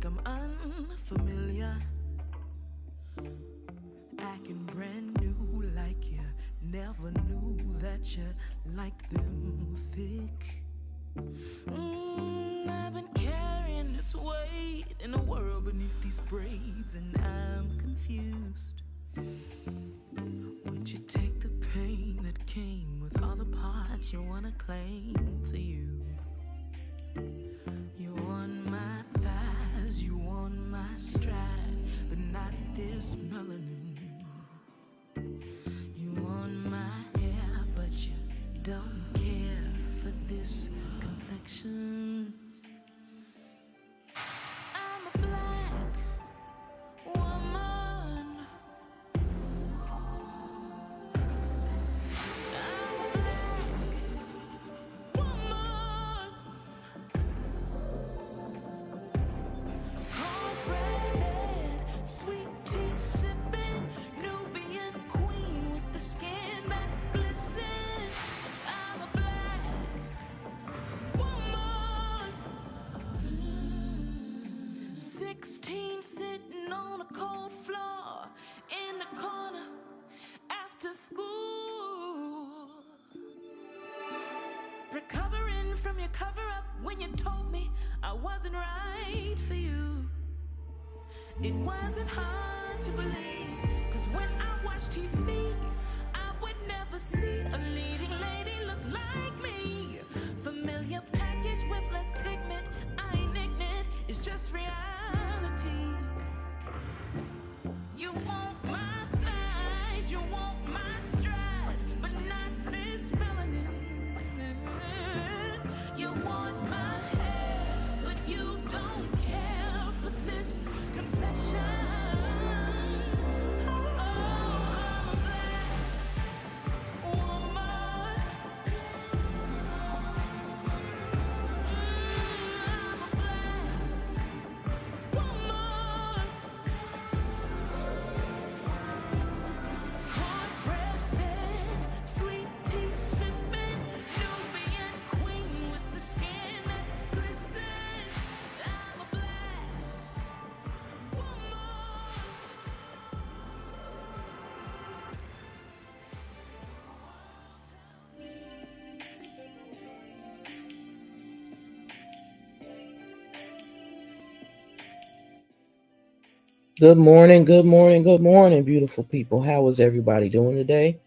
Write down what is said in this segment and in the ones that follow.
I'm unfamiliar, acting brand new like you never knew that you like them thick. I've been carrying this weight in a world beneath these braids, and I'm confused. Would you take the pain that came with all the parts you wanna claim for you? You want my thighs, you want my stride, but not this melanin. You want my hair, but you don't care for this complexion. I'm a black woman. I'm a black woman. Cornbread fed, sweet tea sipping, Nubian queen with the skin that glistens. I'm a black woman. 16 sitting on a cold floor in the corner after school. Recovering from your cover up when you told me I wasn't right for you. It wasn't hard to believe, cause when I watch TV, I would never see a leading lady look like me. Familiar package with less pigment, I ain't ignorant, it's just reality. You want my thighs, you want my stride, but not this melanin. You want my hair, but you don't care for this complexion. Oh, I'm a black woman. I'm a black woman. Cornbread fed, sweet tea sipping, Nubian queen with the skin that glistens. I'm a black woman. Good morning, good morning, good morning, beautiful people. How is everybody doing today?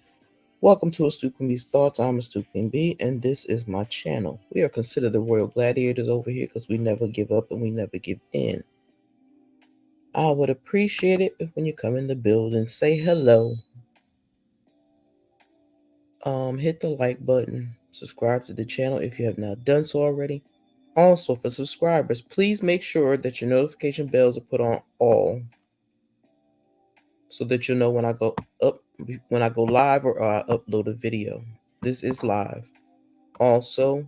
Welcome to Astute B's Thoughts. I'm Astute B, and this is my channel. We are considered the Royal Gladiators over here because we never give up and we never give in. I would appreciate it if when you come in the building, say hello. Hit the like button, subscribe to the channel if you have not done so already. Also, for subscribers, please make sure that your notification bells are put on all, so that you'll know when I go live or I upload a video. This is live. Also,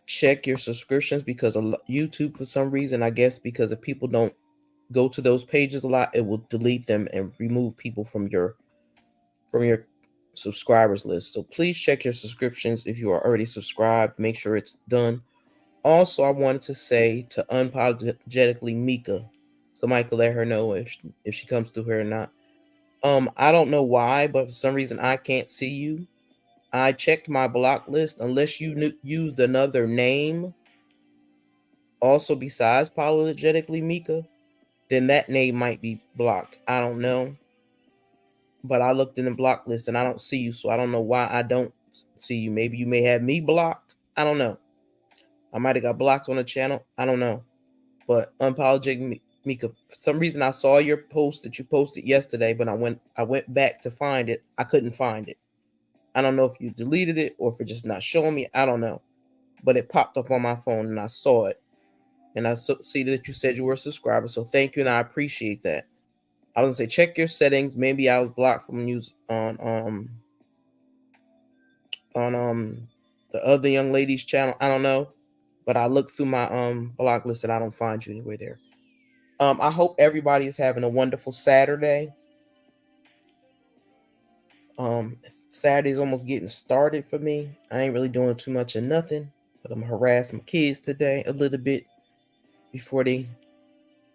check your subscriptions because YouTube, for some reason, I guess because if people don't go to those pages a lot, it will delete them and remove people from your subscribers list. So please check your subscriptions. If you are already subscribed, make sure it's done. Also, I wanted to say to unapologetically Mika, so Mike let her know if she comes through here or not. I don't know why, but for some reason I can't see you. I checked my block list. Unless you used another name, also besides apologetically Mika, then that name might be blocked. I don't know. But I looked in the block list and I don't see you, so I don't know why I don't see you. Maybe you may have me blocked. I don't know. I might have got blocked on the channel. I don't know. But unapologetic Mika, for some reason I saw your post that you posted yesterday, but I went back to find it. I couldn't find it. I don't know if you deleted it or if it's just not showing me. I don't know. But it popped up on my phone and I saw it. And I see that you said you were a subscriber. So thank you and I appreciate that. I was gonna say check your settings. Maybe I was blocked from use on the other young lady's channel. I don't know. But I looked through my block list and I don't find you anywhere there. I hope everybody is having a wonderful Saturday. Saturday's almost getting started for me. I ain't really doing too much of nothing, but I'm harassing my kids today a little bit. before they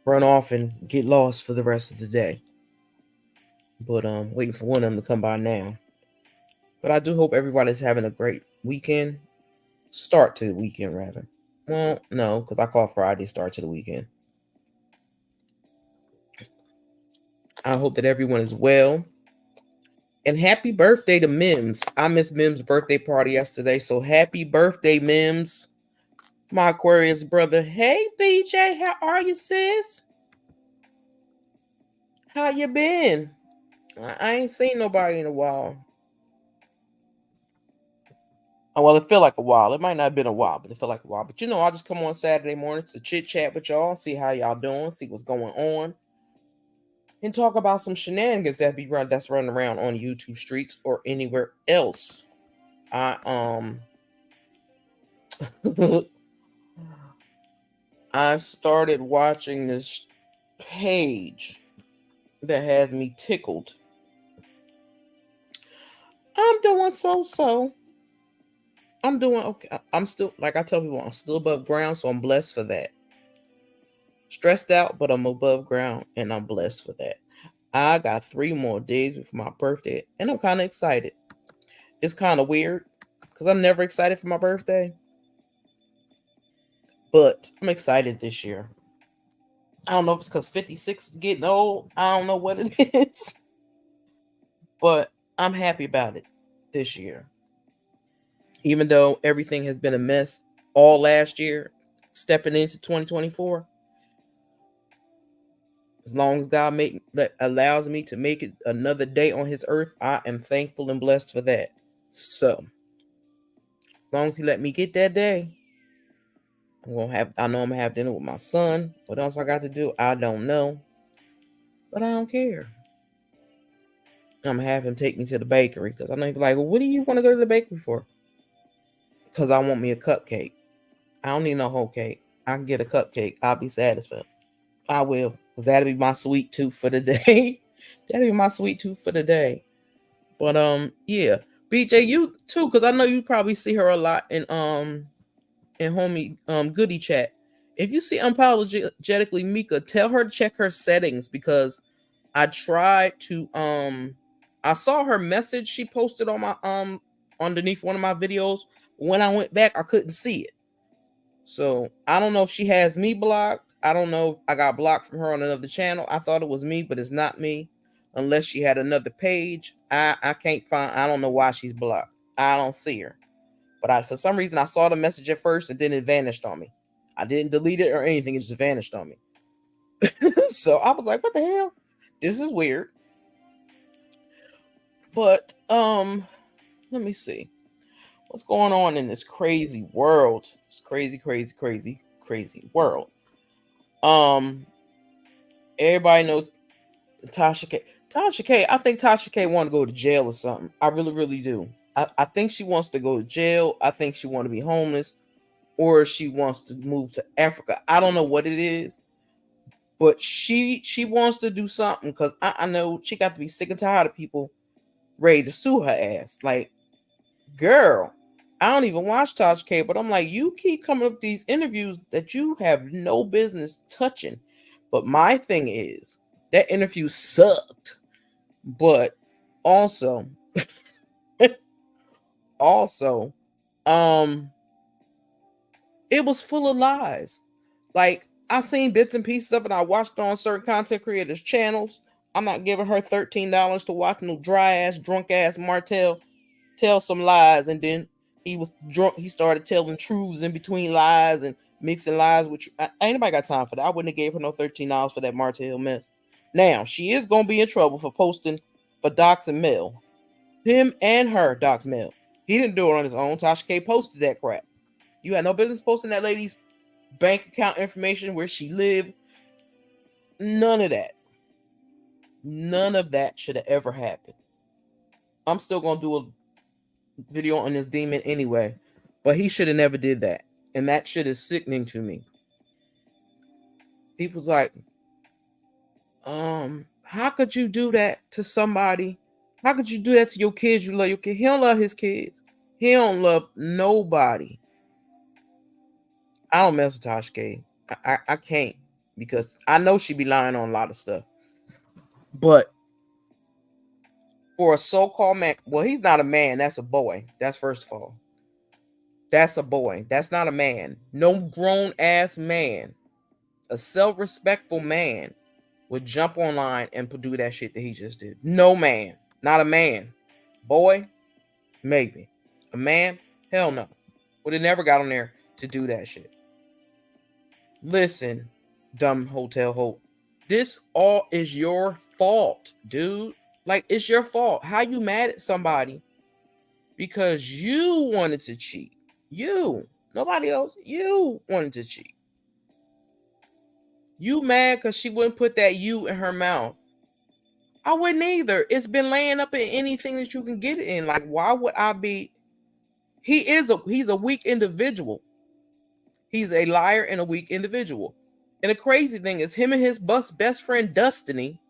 run off and get lost for the rest of the day. But waiting for one of them to come by now. But I do hope everybody's having a great weekend. Start to the weekend, rather. Well, no, because I call Friday start to the weekend. I hope that everyone is well. And happy birthday to Mims. I missed Mims' birthday party yesterday, so happy birthday, Mims. My Aquarius brother. Hey, BJ, how are you, sis? How you been? I ain't seen nobody in a while. Oh, well, it felt like a while. It might not have been a while, but it felt like a while. But I'll just come on Saturday morning to chit chat with y'all, see how y'all doing, see what's going on, and talk about some shenanigans that's running around on YouTube streets or anywhere else. I I started watching this page that has me tickled. I'm doing so. I'm doing okay. I'm still, like I tell people, I'm still above ground, so I'm blessed for that. Stressed out, but I'm above ground, and I'm blessed for that. I got 3 more days before my birthday, and I'm kind of excited. It's kind of weird because I'm never excited for my birthday, but I'm excited this year. I don't know if it's because 56 is getting old. I don't know what it is, but I'm happy about it this year. Even though everything has been a mess all last year, stepping into 2024, as long as God that allows me to make it another day on His earth, I am thankful and blessed for that. So, as long as He let me get that day, I know I'm gonna have dinner with my son. What else I got to do? I don't know, but I don't care. I'm gonna have him take me to the bakery because I know he's like, well, what do you want to go to the bakery for? Because I want me a cupcake. I don't need no whole cake. I can get a cupcake. I'll be satisfied. I will, because that'll be my sweet tooth for the day. That'll be my sweet tooth for the day. But yeah, BJ, you too, because I know you probably see her a lot in homie goodie chat. If you see unapologetically Mika, tell her to check her settings because I tried to I saw her message she posted on my underneath one of my videos. When I went back, I couldn't see it. So I don't know if she has me blocked. I don't know if I got blocked from her on another channel. I thought it was me, but it's not me. Unless she had another page. I can't find, I don't know why she's blocked. I don't see her. But for some reason I saw the message at first and then it vanished on me. I didn't delete it or anything, it just vanished on me. So I was like, what the hell? This is weird. But let me see. What's going on in this crazy world? This crazy world. Everybody knows Tasha K. Tasha K. I think Tasha K. want to go to jail or something. I really do. I think she wants to go to jail. I think she want to be homeless, or she wants to move to Africa. I don't know what it is, but she wants to do something because I know she got to be sick and tired of people ready to sue her ass. Like, girl, I don't even watch Tasha K, but I'm like, you keep coming up with these interviews that you have no business touching. But my thing is, that interview sucked. But also, also, um, it was full of lies. Like, I seen bits and pieces of it. I watched on certain content creators' channels. I'm not giving her $13 to watch no dry ass, drunk ass Martell tell some lies, and then he was drunk. He started telling truths in between lies and mixing lies. Which ain't nobody got time for that. I wouldn't have gave her no $13 for that Martell mess. Now she is gonna be in trouble for posting for Docs and Mel. Him and her, Docs Mel. He didn't do it on his own. Tasha K posted that crap. You had no business posting that lady's bank account information, where she lived. None of that. None of that should have ever happened. I'm still gonna do a video on this demon anyway, but he should have never did that, and that shit is sickening to me. People's like, how could you do that to somebody? How could you do that to your kids? You love your kid. He don't love his kids. He don't love nobody. I don't mess with Tasha K. I can't, because I know she be lying on a lot of stuff. But for a so-called man, well, he's not a man. That's a boy. That's first of all. That's a boy. That's not a man. No grown ass man, a self-respectful man, would jump online and do that shit that he just did. No man. Not a man. Boy, maybe. A man, hell no. Would have never got on there to do that shit. Listen, dumb Hotel Hope. This all is your fault, dude. Like, it's your fault. How you mad at somebody because you wanted to cheat? You. Nobody else. You wanted to cheat. You mad because she wouldn't put that you in her mouth. I wouldn't either. It's been laying up in anything that you can get it in. Like, why would I be? He's a weak individual. He's a liar and a weak individual. And the crazy thing is, him and his best friend Destiny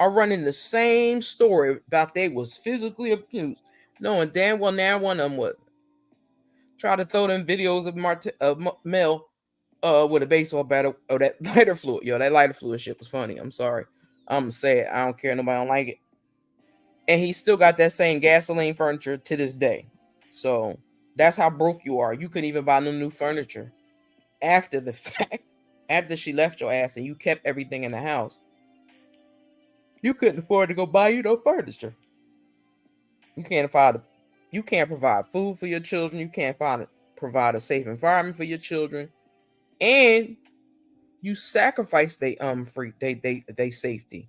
are running the same story about they was physically abused, knowing damn well now one of them was try to throw them videos of Mel with a baseball bat or that lighter fluid. Yo, that lighter fluid shit was funny. I'm sorry. I'm gonna say it. I don't care. Nobody don't like it. And he still got that same gasoline furniture to this day. So that's how broke you are. You couldn't even buy no new furniture after the fact. After she left your ass and you kept everything in the house, you couldn't afford to go buy you no furniture. You can't provide food for your children. You can't provide a safe environment for your children, and you sacrifice they safety.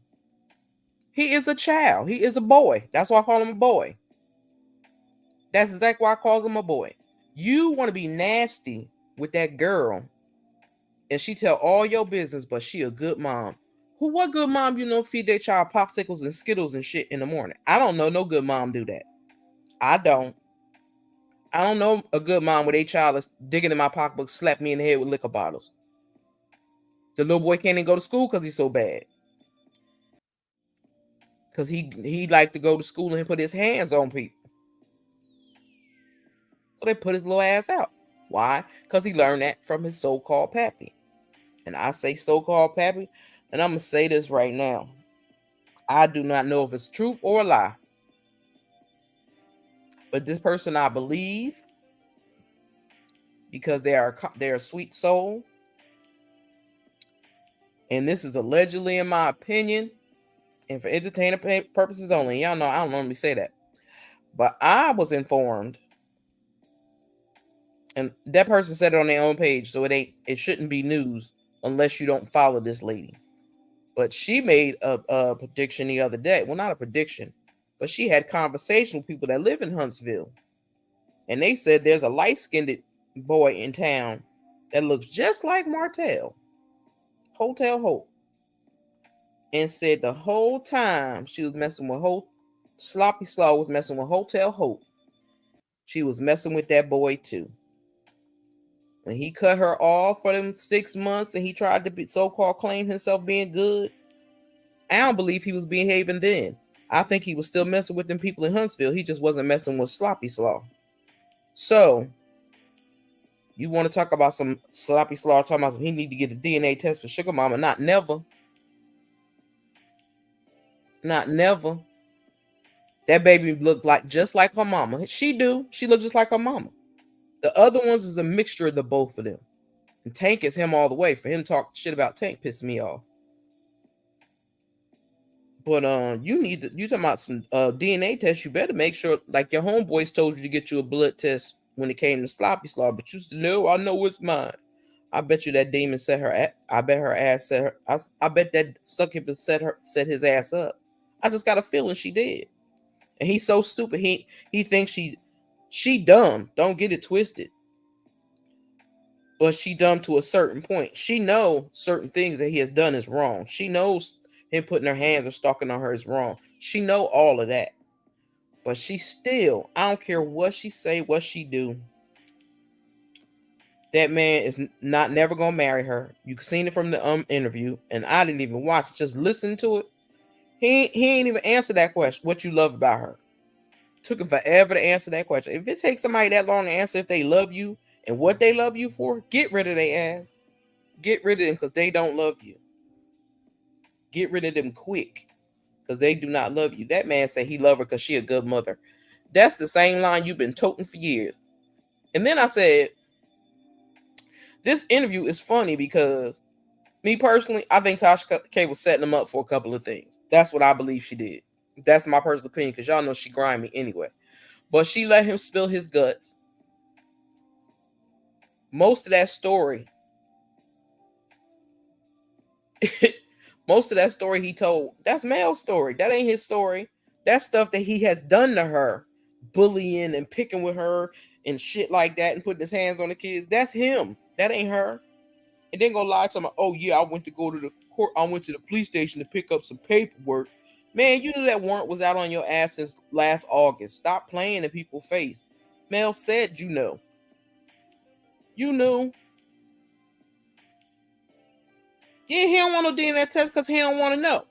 He is a child. He is a boy. That's why I call him a boy. That's exactly why I call him a boy. You want to be nasty with that girl, and she tell all your business, but she a good mom. What good mom feed their child popsicles and Skittles and shit in the morning? I don't know no good mom do that. I don't. I don't know a good mom with a child is digging in my pocketbook, slap me in the head with liquor bottles. The little boy can't even go to school because he's so bad. Because he like to go to school and put his hands on people. So they put his little ass out. Why? Because he learned that from his so-called pappy. And I say so-called pappy, and I'm going to say this right now. I do not know if it's truth or a lie. But this person I believe, because they are a sweet soul. And this is allegedly, in my opinion, and for entertainment purposes only. Y'all know I don't normally say that. But I was informed, and that person said it on their own page, so it shouldn't be news unless you don't follow this lady. But she made a prediction the other day. Well, not a prediction, but she had conversation with people that live in Huntsville. And they said there's a light-skinned boy in town that looks just like Martell, Hotel Hope. And said the whole time she was messing with Sloppy Slaw was messing with Hotel Hope. She was messing with that boy too. When he cut her off for them 6 months and he tried to be so-called claim himself being good, I don't believe he was behaving then. I think he was still messing with them people in Huntsville. He just wasn't messing with Sloppy Slaw. So, you want to talk about some Sloppy Slaw talking about he need to get a DNA test for Sugar Mama? Not never. Not never. That baby looked just like her mama. She do. She looked just like her mama. The other ones is a mixture of the both of them. And Tank is him all the way. For him to talk shit about Tank pissed me off. But you talking about some DNA test, you better make sure, like your homeboys told you to get you a blood test when it came to Sloppy Slaw, but you said, no, I know it's mine. I bet you that demon set her. I bet her ass set her. I bet that succubus set his ass up. I just got a feeling she did. And he's so stupid. He thinks she dumb. Don't get it twisted. But she dumb to a certain point. She knows certain things that he has done is wrong. She knows him putting her hands or stalking on her is wrong. She know all of that. But she still, I don't care what she say, what she do. That man is not never gonna marry her. You've seen it from the interview, and I didn't even watch it. Just listen to it. He ain't even answer that question. What you love about her? Took him forever to answer that question. If it takes somebody that long to answer if they love you and what they love you for, get rid of their ass. Get rid of them because they don't love you. Get rid of them quick because they do not love you. That man said he loved her because she a good mother. That's the same line you've been toting for years. And then I said, this interview is funny because me personally, I think Tasha K was setting him up for a couple of things. That's what I believe she did. That's my personal opinion because y'all know she grimy anyway. But she let him spill his guts. Most of that story, most of that story he told, that's Mel's story. That ain't his story. That's stuff that he has done to her, bullying and picking with her and shit like that and putting his hands on the kids. That's him. That ain't her. And then go lie to me, oh yeah, I went to go to the court, I went to the police station to pick up some paperwork. Man, you knew that warrant was out on your ass since last August. Stop playing in people's face. Mel said you know. You knew. Yeah, he don't want no DNA test because he don't want to know.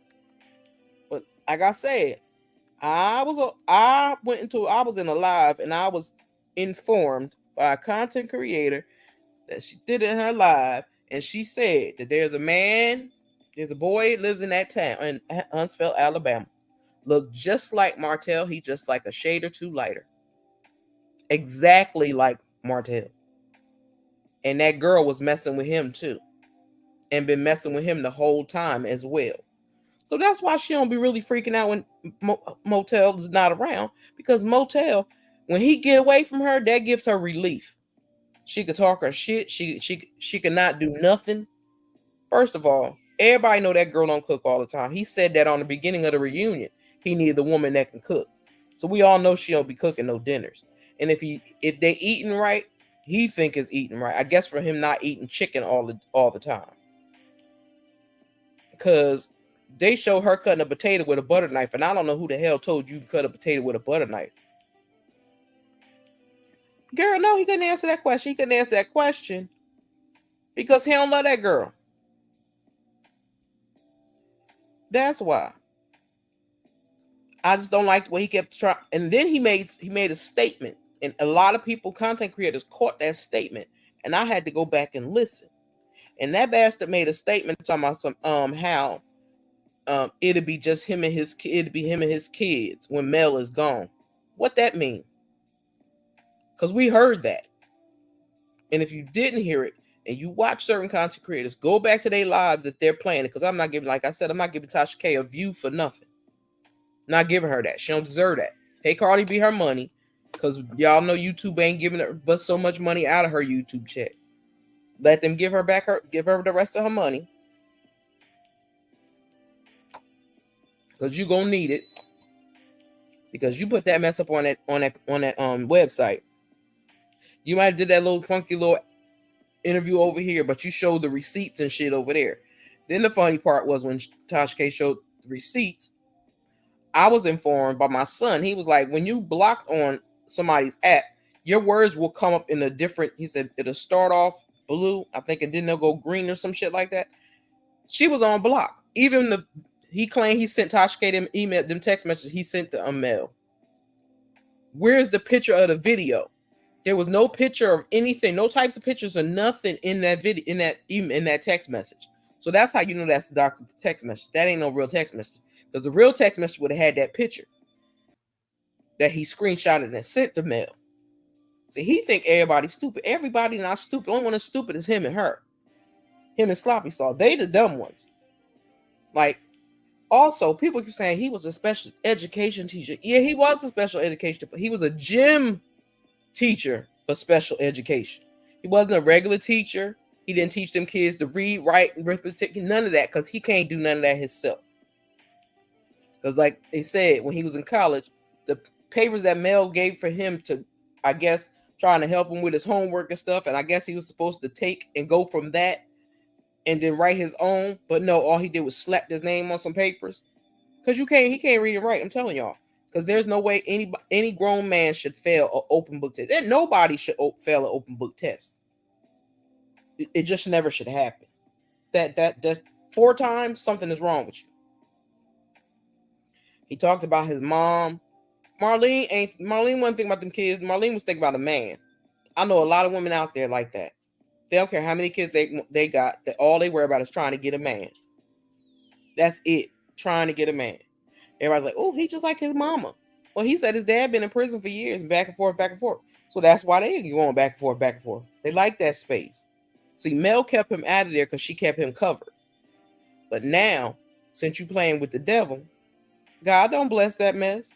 But like I said, I was in a live and I was informed by a content creator that she did it in her live, and she said that there's a boy that lives in that town in Huntsville, Alabama. Look just like Martell, he just like a shade or two lighter. Exactly like Martell. And that girl was messing with him too. And been messing with him the whole time as well. So that's why she don't be really freaking out when Motel is not around. Because Motel, when he get away from her, that gives her relief. She could talk her shit. She could not do nothing. First of all, everybody know that girl don't cook all the time. He said that on the beginning of the reunion. He needed a woman that can cook. So we all know she don't be cooking no dinners. And if they eating right, he think is eating right. I guess for him not eating chicken all the time. Because they show her cutting a potato with a butter knife, and I don't know who the hell told you to cut a potato with a butter knife. Girl, no, he couldn't answer that question. He couldn't answer that question because he don't love that girl. That's why. I just don't like the way he kept trying. And then he made a statement, and a lot of people, content creators, caught that statement, and I had to go back and listen. And that bastard made a statement talking about some how it'd be just him and his kids when Mel is gone. What that mean? Because we heard that. And if you didn't hear it and you watch certain content creators, go back to their lives that they're playing it. Because I'm not giving, like I said, I'm not giving Tasha K a view for nothing. Not giving her that. She don't deserve that. Pay Cardi B her money. Because y'all know YouTube ain't giving her but so much money out of her YouTube check. Let them give her the rest of her money. Because you gonna need it. Because you put that mess up on that website. You might have did that little funky little interview over here, but you showed the receipts and shit over there. Then the funny part was when Tasha K showed the receipts, I was informed by my son. He was like, when you block on somebody's app, your words will come up in a different, he said, it'll start off blue, I think, and then they'll go green or some shit like that. She was on block. Even he claimed he sent Tasha K them email, them text messages he sent to Mel. Where's the picture of the video? There was no picture of anything, no types of pictures or nothing in that video, in that text message. So that's how you know that's the doctor's text message. That ain't no real text message. Because the real text message would have had that picture that he screenshotted and sent to Mel. See, he think everybody's stupid. Everybody not stupid. The only one that's stupid is him and her. Him and Sloppy Saw. They the dumb ones. Like, also, people keep saying he was a special education teacher. Yeah, he was a special education, but he was a gym teacher for special education. He wasn't a regular teacher. He didn't teach them kids to read, write, arithmetic, none of that, because he can't do none of that himself. Because like they said, when he was in college, the papers that Mel gave for him to, I guess, trying to help him with his homework and stuff, and I guess he was supposed to take and go from that and then write his own, but no, all he did was slap his name on some papers. Because he can't read and write, I'm telling y'all. Because there's no way any grown man should fail an open book test. And nobody should fail an open book test. It just never should happen. That's 4 times, something is wrong with you. He talked about his mom. Marlene wasn't thinking about them kids. Marlene was thinking about a man. I know a lot of women out there like that. They don't care how many kids they got. That all they worry about is trying to get a man. That's it. Trying to get a man. Everybody's like, oh, he just like his mama. Well, he said his dad been in prison for years, back and forth, back and forth. So that's why they going back and forth, back and forth. They like that space. See, Mel kept him out of there because she kept him covered. But now, since you playing with the devil, God don't bless that mess.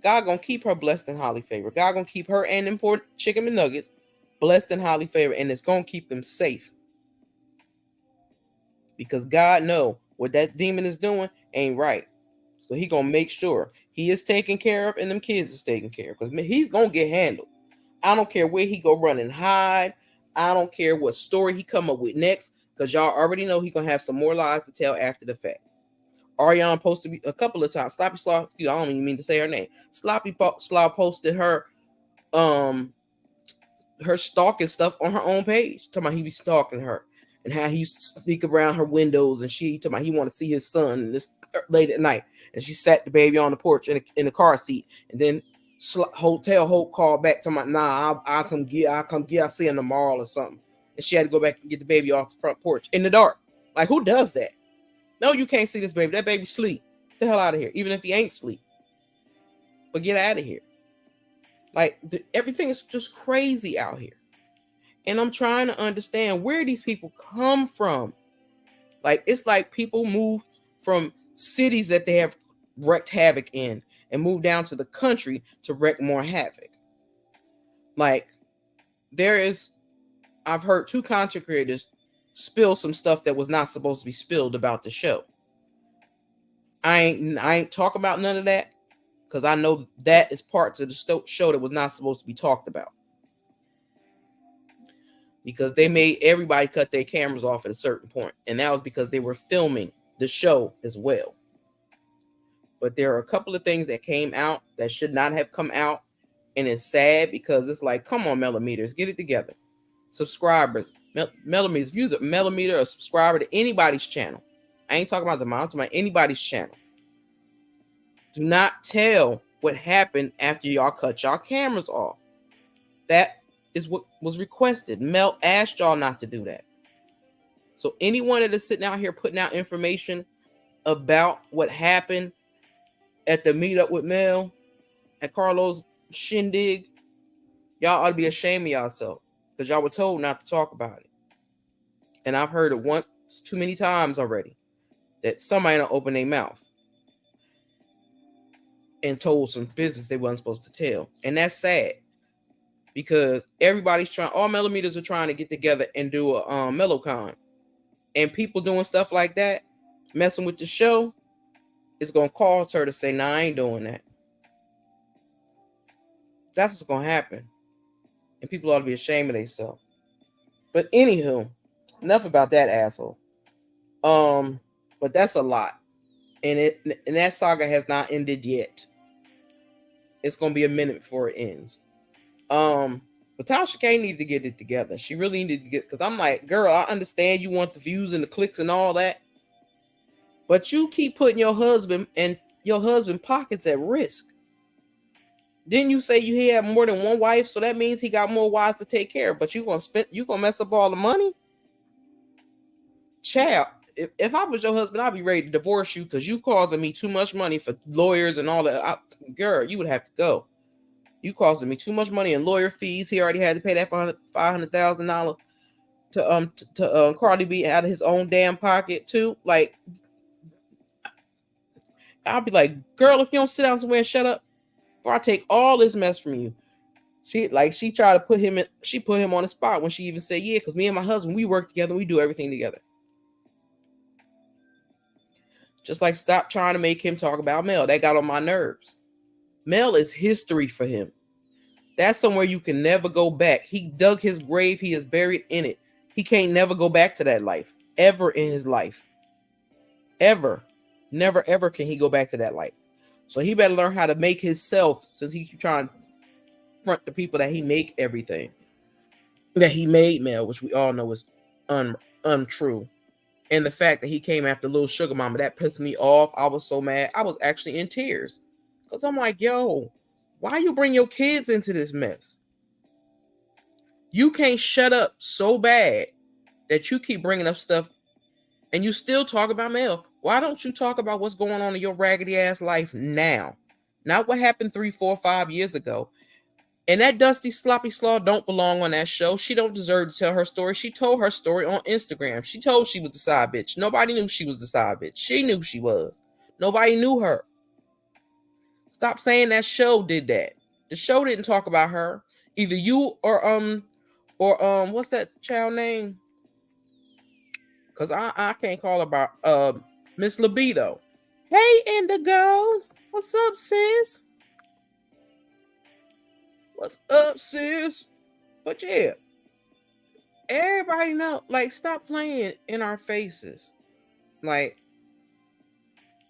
God gonna keep her blessed and highly favored. God gonna keep her and them 4 chicken and nuggets blessed and highly favored, and it's gonna keep them safe. Because God know what that demon is doing ain't right. So he gonna make sure he is taken care of and them kids is taken care of. Because he's gonna get handled. I don't care where he go run and hide. I don't care what story he come up with next. Because y'all already know he gonna have some more lies to tell after the fact. Ariana posted a couple of times. Sloppy Slaw, I don't even mean to say her name. Sloppy Slaw posted her stalking stuff on her own page. Talking about he be stalking her and how he used to sneak around her windows, and she talking about he want to see his son this late at night, and she sat the baby on the porch in the car seat, and then Hotel Hope called back to my I'll come get I'll see him tomorrow or something, and she had to go back and get the baby off the front porch in the dark. Like, who does that? No, you can't see this baby. That baby sleep. Get the hell out of here. Even if he ain't sleep, but get out of here. Like, everything is just crazy out here. And I'm trying to understand where these people come from. Like, it's like people move from cities that they have wreaked havoc in and move down to the country to wreak more havoc. Like, I've heard 2 content creators spill some stuff that was not supposed to be spilled about the show. I ain't talking about none of that, because I know that is parts of the show that was not supposed to be talked about. Because they made everybody cut their cameras off at a certain point. And that was because they were filming the show as well. But there are a couple of things that came out that should not have come out. And it's sad because it's like, come on, millimeters, get it together. Subscribers, millimeters, if you're a millimeter or subscriber to anybody's channel, I ain't talking about the mom, I'm talking about anybody's channel. Do not tell what happened after y'all cut y'all cameras off. That is what was requested. Mel asked y'all not to do that. So anyone that is sitting out here putting out information about what happened at the meetup with Mel at Carlos shindig, y'all ought to be ashamed of yourself, because y'all were told not to talk about it. And I've heard it once too many times already that somebody don't open their mouth and told some business they wasn't supposed to tell. And that's sad, because everybody's trying, all millimeters are trying to get together and do a MeloCon. And people doing stuff like that, messing with the show, it's going to cause her to say, nah, I ain't doing that. That's what's going to happen. And people ought to be ashamed of themselves. But anywho, enough about that asshole. But that's a lot. And that saga has not ended yet. It's going to be a minute before it ends. But Tasha K needed to get it together. She really needed to get, because I'm like, girl, I understand you want the views and the clicks and all that, but you keep putting your husband and your husband pockets at risk. Didn't you say you had more than one wife? So that means he got more wives to take care of, but you gonna mess up all the money? Child, if I was your husband, I'd be ready to divorce you because you causing me too much money for lawyers and all that. Girl, you would have to go. You costing me too much money in lawyer fees. He already had to pay that $500,000 to Cardi B out of his own damn pocket too. Like, I'll be like, girl, if you don't sit down somewhere and shut up, before I take all this mess from you. She tried to put him in. She put him on the spot when she even said, yeah, because me and my husband, we work together. We do everything together. Just like, stop trying to make him talk about Mel. That got on my nerves. Mel is history for him. That's somewhere you can never go back. He dug his grave. He is buried in it. He can't never go back to that life. Ever in his life. Ever. Never, ever can he go back to that life. So he better learn how to make himself, since he keep trying to front the people that he make everything. That he made Mel, which we all know is untrue. And the fact that he came after Little Sugar Mama, that pissed me off. I was so mad. I was actually in tears. Because I'm like, yo, why you bring your kids into this mess? You can't shut up so bad that you keep bringing up stuff and you still talk about Mel. Why don't you talk about what's going on in your raggedy ass life now? Not what happened 3, 4, 5 years ago. And that dusty sloppy slaw don't belong on that show. She don't deserve to tell her story. She told her story on Instagram. She told she was the side bitch. Nobody knew she was the side bitch. She knew she was. Nobody knew her. Stop saying that show did that. The show didn't talk about her. Either you or what's that child name? Cause I can't call her by Miss Libido. Hey Indigo, what's up, sis? What's up, sis? But yeah, everybody know. Like, stop playing in our faces. Like,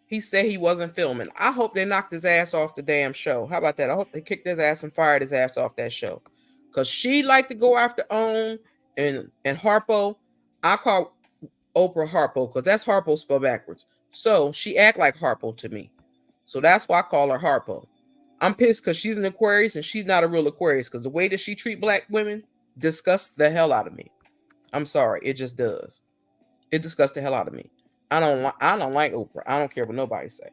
he said he wasn't filming. I hope they knocked his ass off the damn show. How about that? I hope they kicked his ass and fired his ass off that show. Cause she liked to go after OWN and Harpo. I call Oprah Harpo because that's Harpo spelled backwards. So she act like Harpo to me. So that's why I call her Harpo. I'm pissed because she's an Aquarius and she's not a real Aquarius because the way that she treat black women disgusts the hell out of me. I'm sorry, it just does. It disgusts the hell out of me. I don't like Oprah. I don't care what nobody say.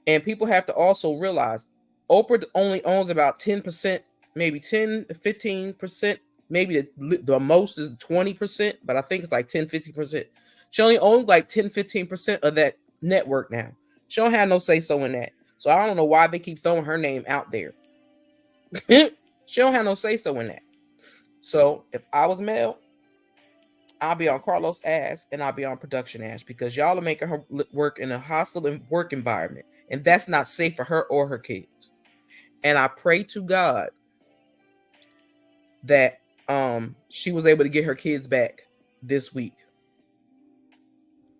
And people have to also realize Oprah only owns about 10%, maybe 10 to 15%, maybe the most is 20%, but I think it's like 10, 15%. She only owns like 10, 15% of that network now. She don't have no say so in that. So I don't know why they keep throwing her name out there. She don't have no say so in that. So if I was Mel, I'll be on Carlos' ass and I'll be on production ass because y'all are making her work in a hostile work environment. And that's not safe for her or her kids. And I pray to God that she was able to get her kids back this week.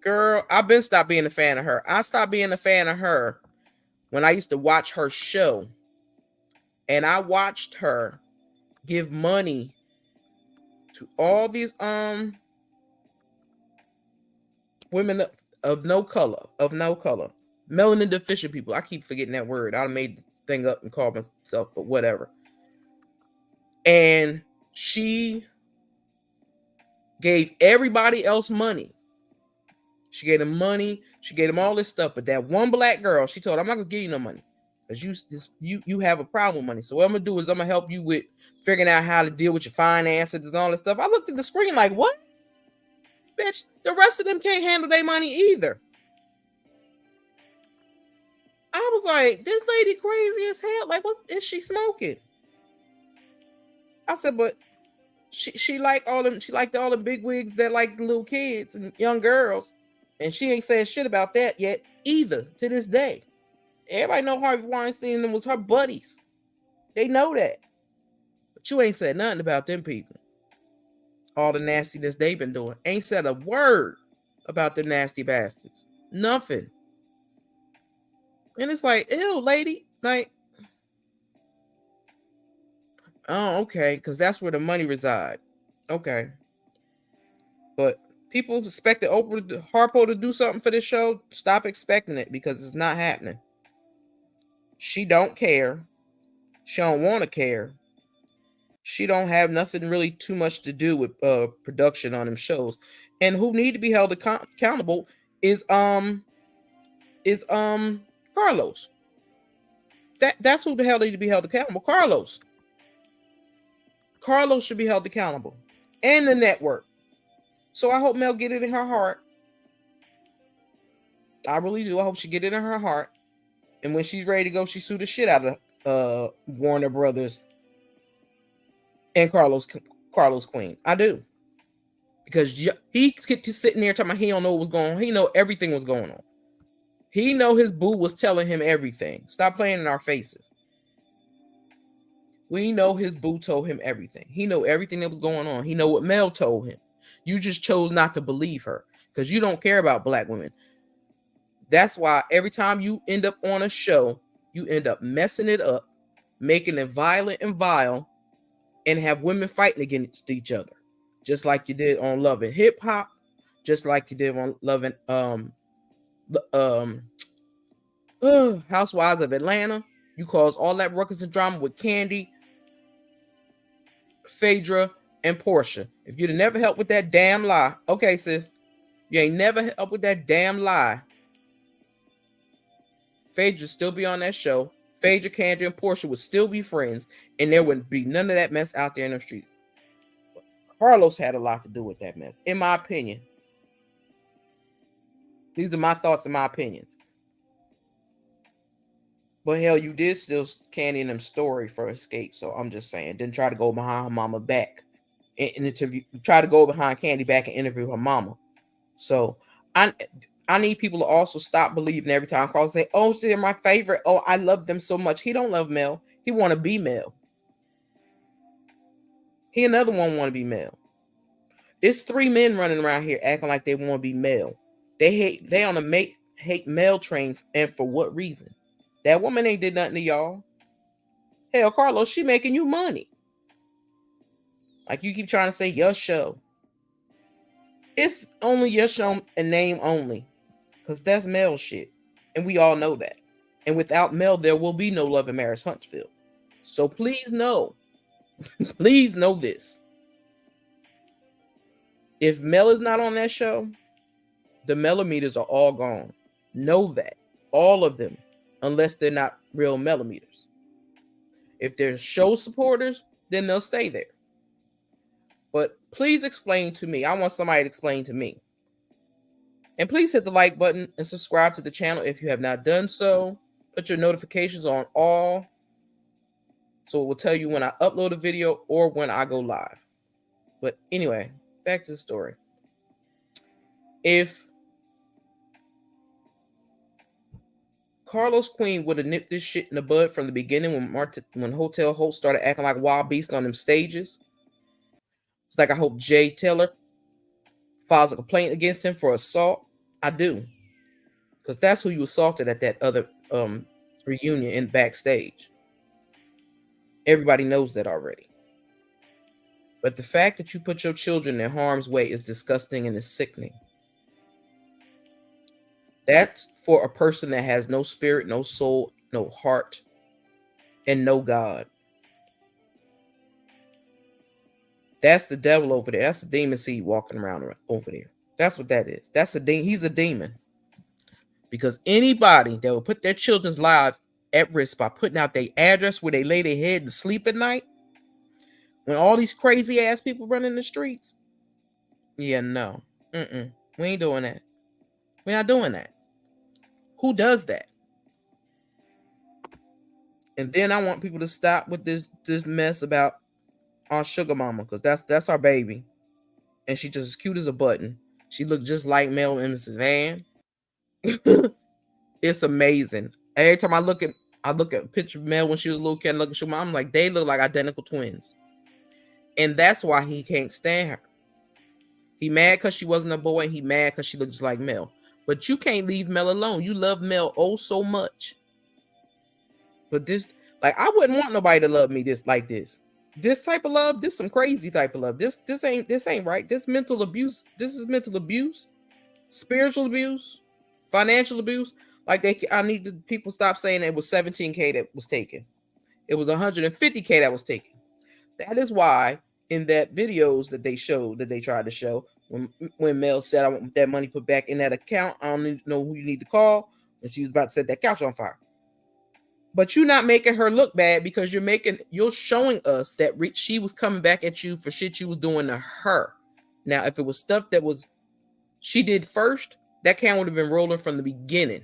Girl, I've been stopped being a fan of her. I stopped being a fan of her when I used to watch her show. And I watched her give money to all these women of no color, melanin deficient people. I keep forgetting that word. I made the thing up and called myself, but whatever. And she gave everybody else money. She gave them money. She gave them all this stuff. But that one black girl, she told her, I'm not gonna give you no money because you have a problem with money. So what I'm gonna do is I'm gonna help you with figuring out how to deal with your finances and all this stuff. I looked at the screen like, what? Bitch, the rest of them can't handle their money either. I was like, this lady crazy as hell. Like, what is she smoking? I said, but she liked all them. She liked all the big wigs that like the little kids and young girls, and she ain't said shit about that yet either to this day. Everybody know Harvey Weinstein and them was her buddies. They know that, but you ain't said nothing about them people. All the nastiness they've been doing. Ain't said a word about them nasty bastards. Nothing. And it's like, ew, lady. Like, oh, okay, because that's where the money reside. Okay. But people expected Oprah Harpo to do something for this show. Stop expecting it because it's not happening. She don't care. She don't want to care. She don't have nothing really too much to do with production on them shows. And who need to be held accountable is Carlos. That's who the hell need to be held accountable. Carlos. Carlos should be held accountable. And the network. So I hope Mel get it in her heart. I really do. I hope she get it in her heart. And when she's ready to go, she sue the shit out of Warner Brothers and Carlos Queen. I do. Because he sitting there talking about he don't know what's going on. He know everything was going on. He know his boo was telling him everything. Stop playing in our faces. We know his boo told him everything. He know everything that was going on. He know what Mel told him. You just chose not to believe her because you don't care about black women. That's why every time you end up on a show, you end up messing it up, making it violent and vile, and have women fighting against each other. Just like you did on Love and Hip Hop, just like you did on Love and Housewives of Atlanta. You caused all that ruckus and drama with Candy. Phaedra, and Portia. If you'd have never helped with that damn lie, okay, sis, you ain't never helped with that damn lie. Phaedra still be on that show. Phaedra, Kendra, and Portia would still be friends, and there wouldn't be none of that mess out there in the street. Carlos had a lot to do with that mess, in my opinion. These are my thoughts and my opinions. But hell, you did steal Candy and them story for Escape, so I'm just saying. Didn't try to go behind her mama back and interview. Try to go behind Candy back and interview her mama. So I need people to also stop believing every time Carlos say, "Oh, they're my favorite. Oh, I love them so much." He don't love Mel. He want to be Mel. He another one want to be Mel. It's 3 men running around here acting like they want to be Mel. They on a hate Mel train, and for what reason? That woman ain't did nothing to y'all. Hell, Carlos, she making you money. Like you keep trying to say your show. It's only your show and name only. Because that's Mel shit. And we all know that. And without Mel, there will be no Love and Marriage Huntsville. So please know. Please know this. If Mel is not on that show, the millimeters are all gone. Know that. All of them. Unless they're not real millimeters. If they're show supporters, then they'll stay there. But please explain to me. I want somebody to explain to me. And please hit the like button and subscribe to the channel if you have not done so. Put your notifications on all, so it will tell you when I upload a video or when I go live. But anyway, back to the story. If Carlos Queen would have nipped this shit in the bud from the beginning when Hotel Hope started acting like wild beast on them stages, it's like I hope Jay Taylor files a complaint against him for assault. I do. Because that's who you assaulted at that other reunion in backstage. Everybody knows that already. But the fact that you put your children in harm's way is disgusting and is sickening. That's for a person that has no spirit, no soul, no heart, and no God. That's the devil over there. That's the demon seed walking around over there. That's what that is. That's a demon. He's a demon. Because anybody that will put their children's lives at risk by putting out their address where they lay their head to sleep at night, when all these crazy ass people run in the streets, yeah, no. We ain't doing that. We're not doing that. Who does that? And then I want people to stop with this mess about our sugar mama, because that's our baby. And she just as cute as a button. She looked just like Mel and Mrs. Van. It's amazing. Every time I look at a picture of Mel when she was a little kid and look at sugar mama, I'm like, they look like identical twins. And that's why he can't stand her. He mad because she wasn't a boy, and he mad because she looks like Mel. But you can't leave Mel alone. You love Mel oh so much. But this, like, I wouldn't want nobody to love me like this. This type of love, this some crazy type of love. This ain't right. This mental abuse. This is mental abuse, spiritual abuse, financial abuse. Like I need people stop saying it was 17K that was taken. It was 150K that was taken. That is why in that videos that they showed, that they tried to show, when Mel said, I want that money put back in that account, I don't need to know who you need to call, and she was about to set that couch on fire. But you're not making her look bad, because you're showing us that she was coming back at you for shit you was doing to her. Now, if it was stuff that she did first, that can would have been rolling from the beginning.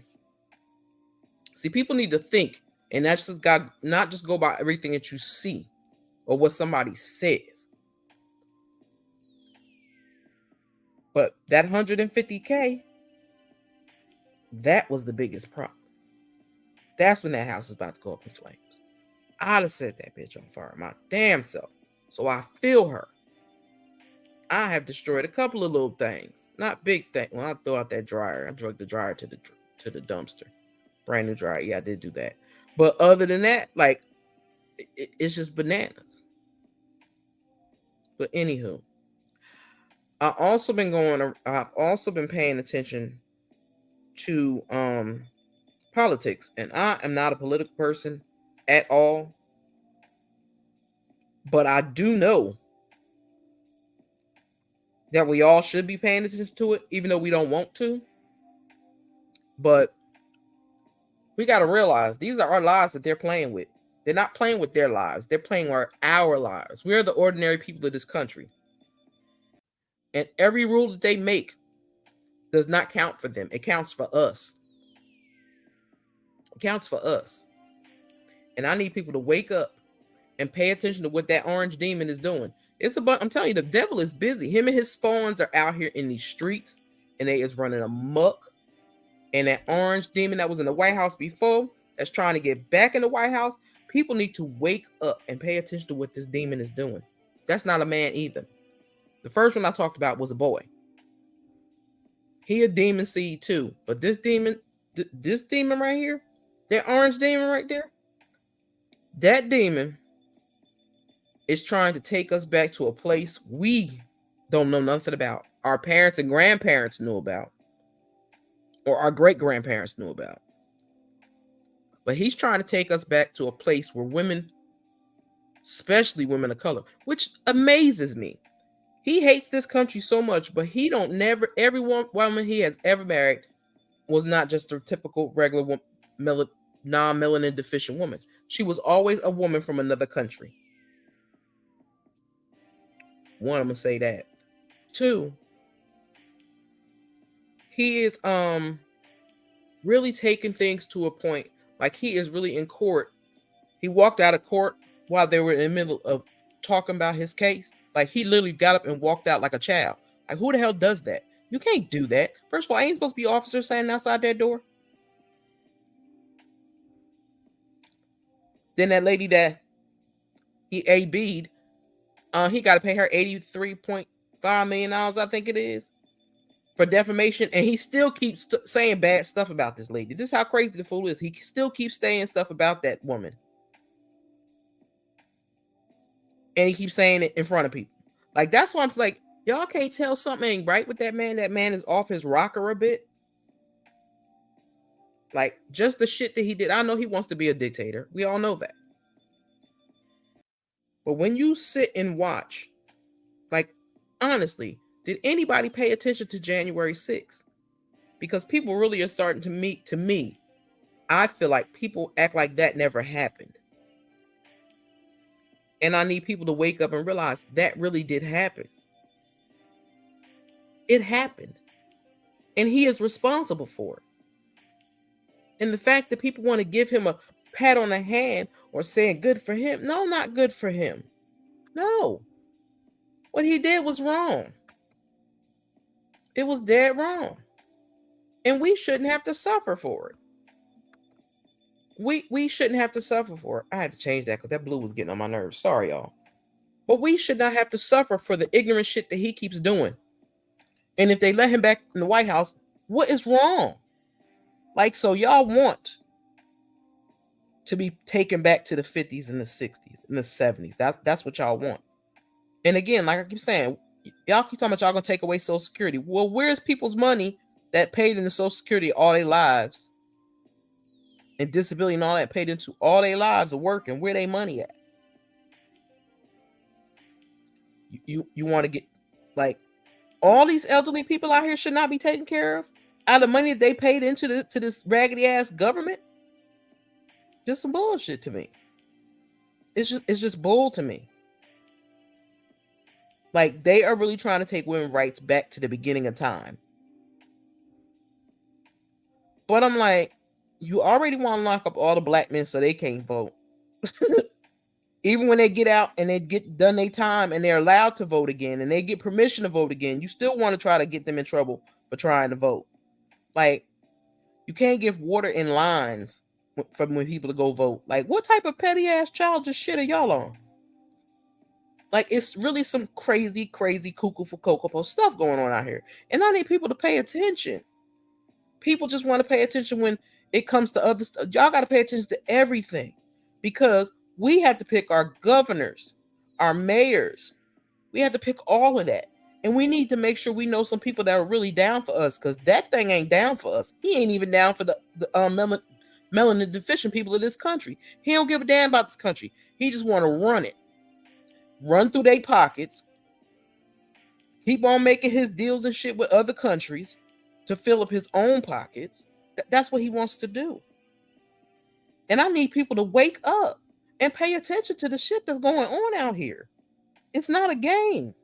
See, people need to think, and that's just not just go by everything that you see or what somebody says. But that 150K, that was the biggest problem. That's when that house was about to go up in flames. I'd have set that bitch on fire my damn self. So I feel her. I have destroyed a couple of little things, not big things. When I throw out that dryer, I drug the dryer to the dumpster. Brand new dryer. Yeah, I did do that. But other than that, like, it's just bananas. But anywho, I've also been paying attention to politics, and I am not a political person at all. But I do know that we all should be paying attention to it, even though we don't want to. But we got to realize these are our lives that they're playing with. They're not playing with their lives. They're playing with our lives. We're the ordinary people of this country. And every rule that they make does not count for them. It counts for us. It counts for us. And I need people to wake up and pay attention to what that orange demon is doing. It's about, I'm telling you, the devil is busy. Him and his spawns are out here in these streets, and they is running amok. And that orange demon that was in the White House before, that's trying to get back in the White House, people need to wake up and pay attention to what this demon is doing. That's not a man either. The first one I talked about was a boy. He a demon seed too. But this demon right here, that orange demon right there, that demon is trying to take us back to a place we don't know nothing about. Our parents and grandparents knew about. Or our great-grandparents knew about. But he's trying to take us back to a place where women, especially women of color, which amazes me. He hates this country so much, but he don't never, every woman he has ever married was not just a typical regular non-melanin deficient woman. She was always a woman from another country. One, I'm gonna say that. Two, he is really taking things to a point, like he is really in court. He walked out of court while they were in the middle of talking about his case. Like he literally got up and walked out like a child. Like who the hell does that? You can't do that. First of all, ain't supposed to be officers standing outside that door. Then that lady that he AB'd, he got to pay her $83.5 million, I think it is, for defamation, and he still keeps saying bad stuff about this lady. This is how crazy the fool is. He still keeps saying stuff about that woman. And he keeps saying it in front of people. Like, that's why I'm like, y'all can't tell something ain't right with that man. That man is off his rocker a bit. Like, just the shit that he did. I know he wants to be a dictator. We all know that. But when you sit and watch, like, honestly, did anybody pay attention to January 6th? Because people really are starting to meet, to me, I feel like people act like that never happened. And I need people to wake up and realize that really did happen. It happened. And he is responsible for it. And the fact that people want to give him a pat on the hand or saying good for him. No, not good for him. No. What he did was wrong. It was dead wrong. And we shouldn't have to suffer for it. We shouldn't have to suffer for it. I had to change that because that blue was getting on my nerves. Sorry, y'all. But we should not have to suffer for the ignorant shit that he keeps doing. And if they let him back in the White House, what is wrong? Like, so y'all want to be taken back to the 50s and the 60s and the 70s. That's what y'all want. And again, like I keep saying, y'all keep talking about y'all gonna take away Social Security. Well, where's people's money that paid into Social Security all their lives and disability and all that paid into all their lives of working? Where they money at? You want to get, like, all these elderly people out here should not be taken care of out of money that they paid into this raggedy ass government? Just some bullshit to me. It's just bull to me. Like, they are really trying to take women's rights back to the beginning of time. But I'm like, you already want to lock up all the black men so they can't vote. Even when they get out and they get done their time and they're allowed to vote again and they get permission to vote again, you still want to try to get them in trouble for trying to vote. Like, you can't give water in lines for when people to go vote. Like, what type of petty ass childish shit are y'all on? Like, it's really some crazy cuckoo for cocoa stuff going on out here. And I need people to pay attention. People just want to pay attention when it comes to other stuff. Y'all got to pay attention to everything, because we have to pick our governors, our mayors. We have to pick all of that. And we need to make sure we know some people that are really down for us, because that thing ain't down for us. He ain't even down for the melanin deficient people of this country. He don't give a damn about this country. He just want to run it. run through their pockets, keep on making his deals and shit with other countries to fill up his own pockets. That's what he wants to do. And I need people to wake up and pay attention to the shit that's going on out here. It's not a game.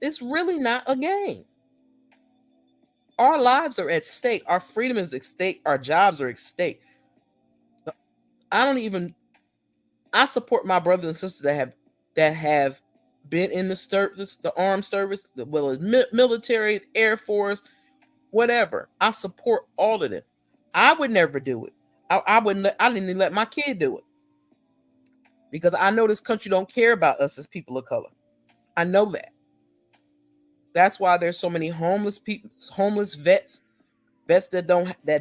It's really not a game. Our lives are at stake. Our freedom is at stake. Our jobs are at stake. I support my brothers and sisters that have been in the service, the armed service, well as military, Air Force, whatever. I support all of them. I would never do it. I didn't even let my kid do it. Because I know this country don't care about us as people of color. I know that. That's why there's so many homeless people, homeless vets that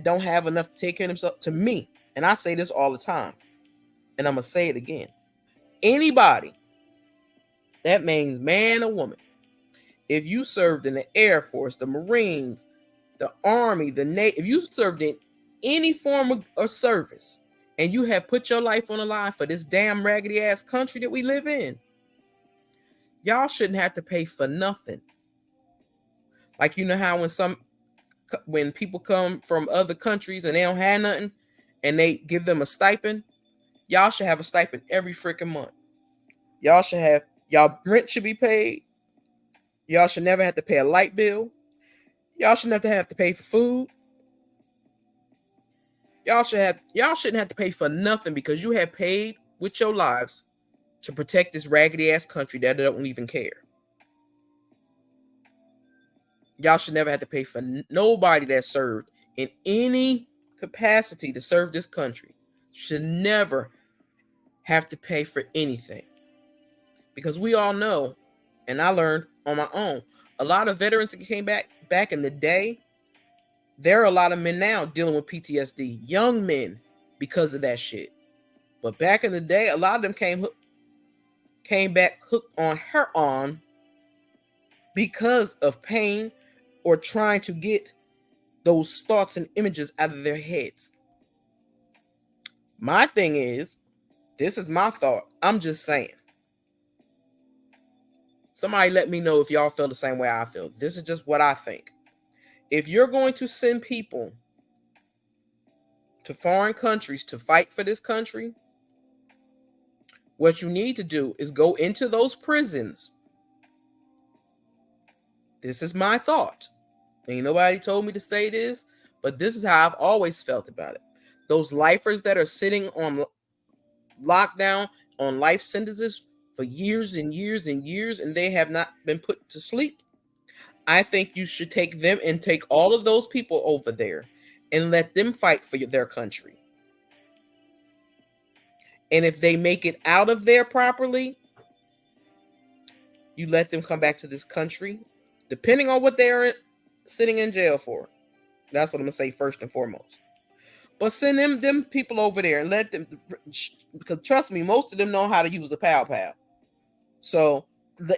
don't have enough to take care of themselves. To me, and I say this all the time, and I'm gonna say it again. Anybody, that means man or woman, if you served in the Air Force, the Marines, the Army, the Navy, if you served in any form of service, and you have put your life on the line for this damn raggedy ass country that we live in, y'all shouldn't have to pay for nothing. Like, you know how when people come from other countries and they don't have nothing and they give them a stipend, y'all should have a stipend every freaking month. Y'all rent should be paid. Y'all should never have to pay a light bill. Y'all shouldn't have to pay for food. Y'all shouldn't have to pay for nothing because you have paid with your lives to protect this raggedy ass country that don't even care. Y'all should never have to pay for nobody that served in any capacity to serve this country. Should never have to pay for anything. Because we all know, and I learned on my own, a lot of veterans that came back in the day, there are a lot of men now dealing with PTSD, young men, because of that shit. But back in the day, a lot of them came back hooked on heroin because of pain or trying to get those thoughts and images out of their heads. My thing is, this is my thought. I'm just saying. Somebody let me know if y'all feel the same way I feel. This is just what I think. If you're going to send people to foreign countries to fight for this country, what you need to do is go into those prisons. This is my thought. Ain't nobody told me to say this, but this is how I've always felt about it. Those lifers that are sitting on lockdown on life sentences for years and years and years, and they have not been put to sleep, I think you should take them and take all of those people over there and let them fight for their country. And if they make it out of there properly, you let them come back to this country, depending on what they're sitting in jail for. That's what I'm going to say first and foremost. But send them people over there and let them, because trust me, most of them know how to use a pow. So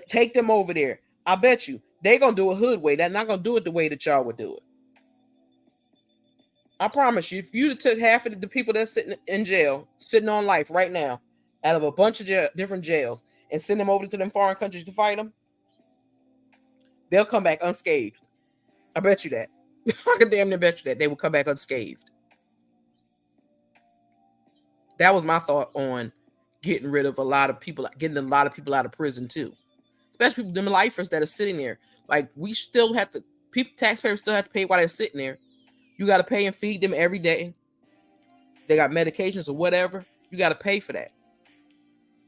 take them over there. I bet you they're going to do a hood way. They're not going to do it the way that y'all would do it. I promise you, if you took half of the people that's sitting in jail, sitting on life right now, out of a bunch of different jails, and send them over to them foreign countries to fight them, they'll come back unscathed. I bet you that. I can damn near bet you that they will come back unscathed. That was my thought on getting rid of a lot of people, getting a lot of people out of prison too, especially them lifers that are sitting there. Like, we still have to, taxpayers still have to pay while they're sitting there. You got to pay and feed them every day. They got medications or whatever. You got to pay for that.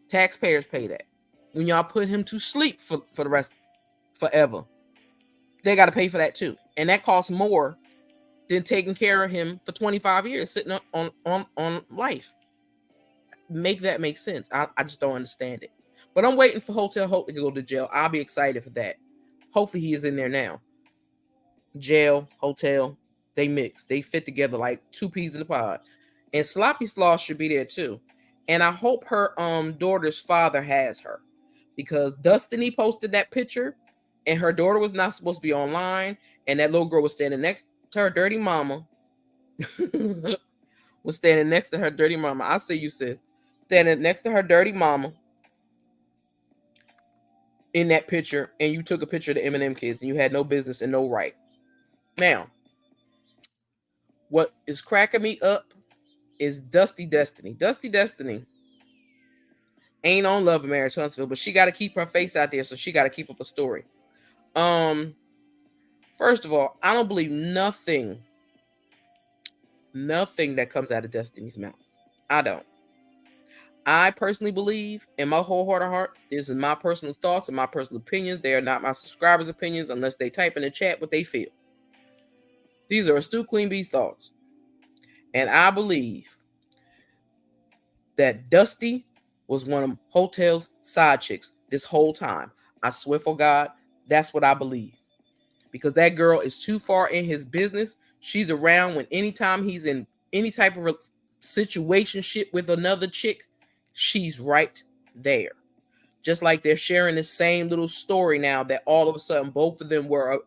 Taxpayers pay that. When y'all put him to sleep for the rest forever, they got to pay for that too. And that costs more than taking care of him for 25 years sitting on life. Make that make sense. I just don't understand it. But I'm waiting for Hotel Hope to go to jail. I'll be excited for that. Hopefully he is in there now. Jail, hotel, they mix. They fit together like two peas in a pod. And Sloppy Sloth should be there too. And I hope her daughter's father has her. Because Destiny posted that picture and her daughter was not supposed to be online. And that little girl was standing next to her dirty mama. Was standing next to her dirty mama. I see you, sis. Standing next to her dirty mama. in that picture, and you took a picture of the Eminem kids, and you had no business and no right. Now, what is cracking me up is Dusty Destiny. Dusty Destiny ain't on Love and Marriage Huntsville, but she got to keep her face out there, so she got to keep up a story. First of all, I don't believe nothing that comes out of Destiny's mouth. I don't. I personally believe, in my whole heart of hearts, this is my personal thoughts and my personal opinions. They are not my subscribers' opinions unless they type in the chat what they feel. These are Astute Queen Bee's thoughts. And I believe that Dusty was one of Hotel's side chicks this whole time. I swear for God, that's what I believe. Because that girl is too far in his business. She's around when anytime he's in any type of situationship with another chick, she's right there. Just like they're sharing the same little story now that all of a sudden both of them were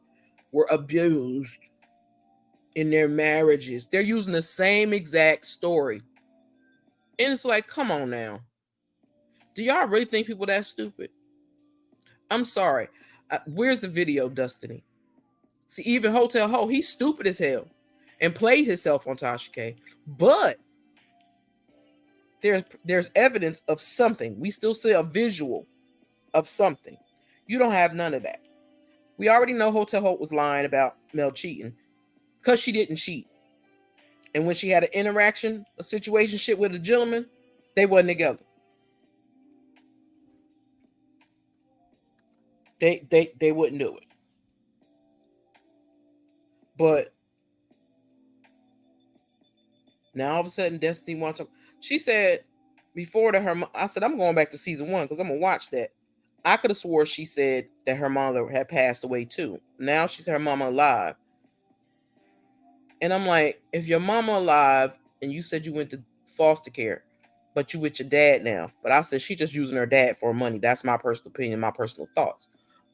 abused in their marriages. They're using the same exact story. And it's like, come on now. Do y'all really think people that stupid? I'm sorry. Where's the video, Destiny? See, even Hotel Ho, he's stupid as hell and played himself on Tasha K. But there's evidence of something. We still see a visual of something. You don't have none of that. We already know Hotel Hope was lying about Mel cheating because she didn't cheat. And when she had an interaction, a situationship with a gentleman, they wasn't together. They wouldn't do it. But now all of a sudden Destiny wants to. She said before that I said, I'm going back to season 1 because I'm gonna watch that. I could have swore she said that her mother had passed away too. Now she said her mama alive. And I'm like, if your mama alive and you said you went to foster care, but you with your dad now. But I said she just using her dad for money. That's my personal opinion, my personal thoughts.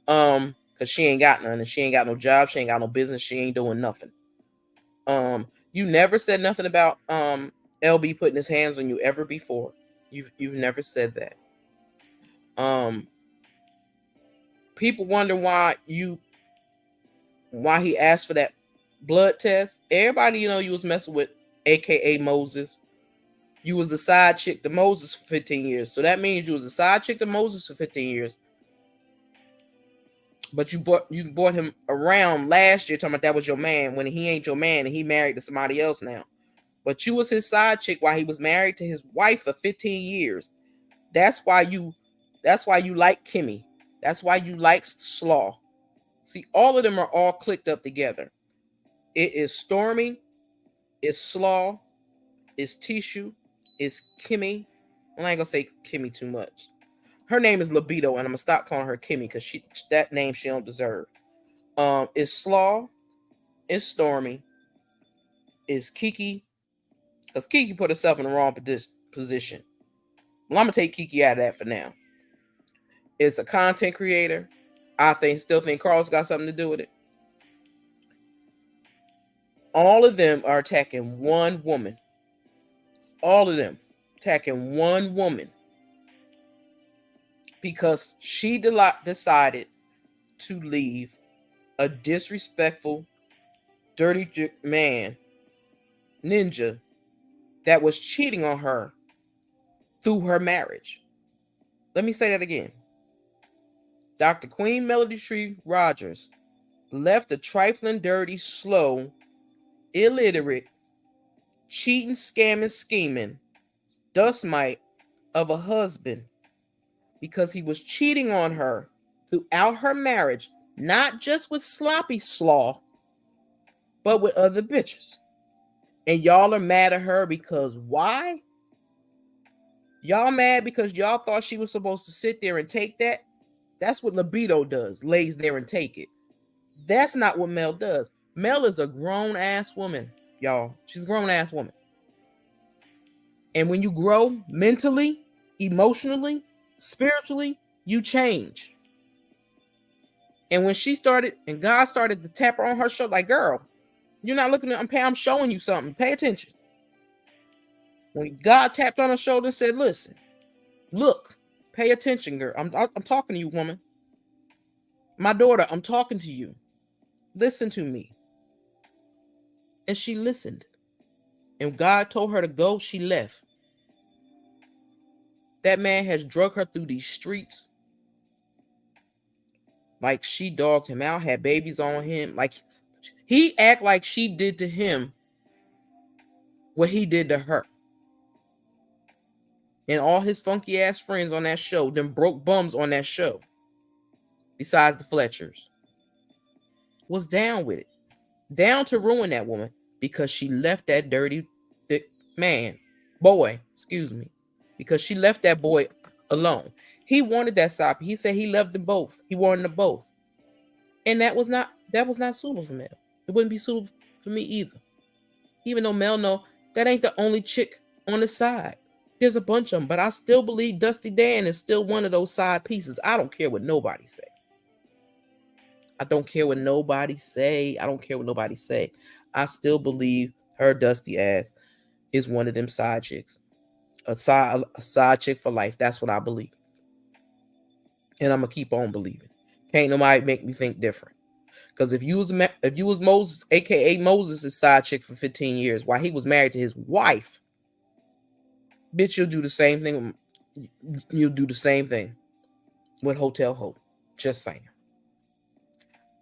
Because she ain't got none and she ain't got no job, she ain't got no business, she ain't doing nothing. You never said nothing about LB putting his hands on you ever before. You've never said that. People wonder why he asked for that blood test. Everybody you was messing with, aka Moses. You was a side chick to Moses for 15 years. So that means you was a side chick to Moses for 15 years. But you brought him around last year talking about that was your man when he ain't your man and he married to somebody else now. But you was his side chick while he was married to his wife for 15 years. That's why you like Kimmy. That's why you like Slaw. See, all of them are all clicked up together. It is Stormy, it's Slaw, it's Tissue, it's Kimmy. I ain't gonna say Kimmy too much. Her name is Libido, and I'm gonna stop calling her Kimmy because that name she don't deserve. It's Slaw, it's Stormy, it's Kiki, because Kiki put herself in the wrong position. Well, I'm gonna take Kiki out of that for now. It's a content creator. I still think Carl's got something to do with it. All of them are attacking one woman. All of them attacking one woman because she decided to leave a disrespectful, dirty man, ninja, that was cheating on her through her marriage. Let me say that again. Dr. Queen Melody Tree Rogers left a trifling, dirty, slow, illiterate, cheating, scamming, scheming dust mite of a husband because he was cheating on her throughout her marriage, not just with sloppy slaw, but with other bitches. And y'all are mad at her because why? Y'all mad because y'all thought she was supposed to sit there and take that? That's what Libido does, lays there and take it. That's not what Mel does. Mel is a grown-ass woman, y'all. She's a grown-ass woman. And when you grow mentally, emotionally, spiritually, you change. And when she started, and God started to tap her on her shoulder, like, girl, you're not looking at, I'm showing you something. Pay attention. When God tapped on her shoulder and said, listen, look, pay attention, girl. I'm talking to you, woman. My daughter, I'm talking to you. Listen to me. And she listened. And God told her to go, she left. That man has drug her through these streets. Like she dogged him out, had babies on him. Like he act like she did to him what he did to her. And all his funky ass friends on that show, them broke bums on that show, besides the Fletchers, was down with it. Down to ruin that woman because she left that dirty boy, excuse me, because she left that boy alone. He wanted that side. He said he loved them both. He wanted them both. And that was not suitable for Mel. It wouldn't be suitable for me either. Even though Mel know that ain't the only chick on the side. There's a bunch of them, but I still believe Dusty Dan is still one of those side pieces. I don't care what nobody say. I don't care what nobody say. I don't care what nobody say. I still believe her dusty ass is one of them side chicks. A side chick for life. That's what I believe. And I'm gonna keep on believing. Can't nobody make me think different. Because if you was Moses, aka Moses' side chick for 15 years while he was married to his wife, bitch, you'll do the same thing. You'll do the same thing with Hotel Hope. Just saying.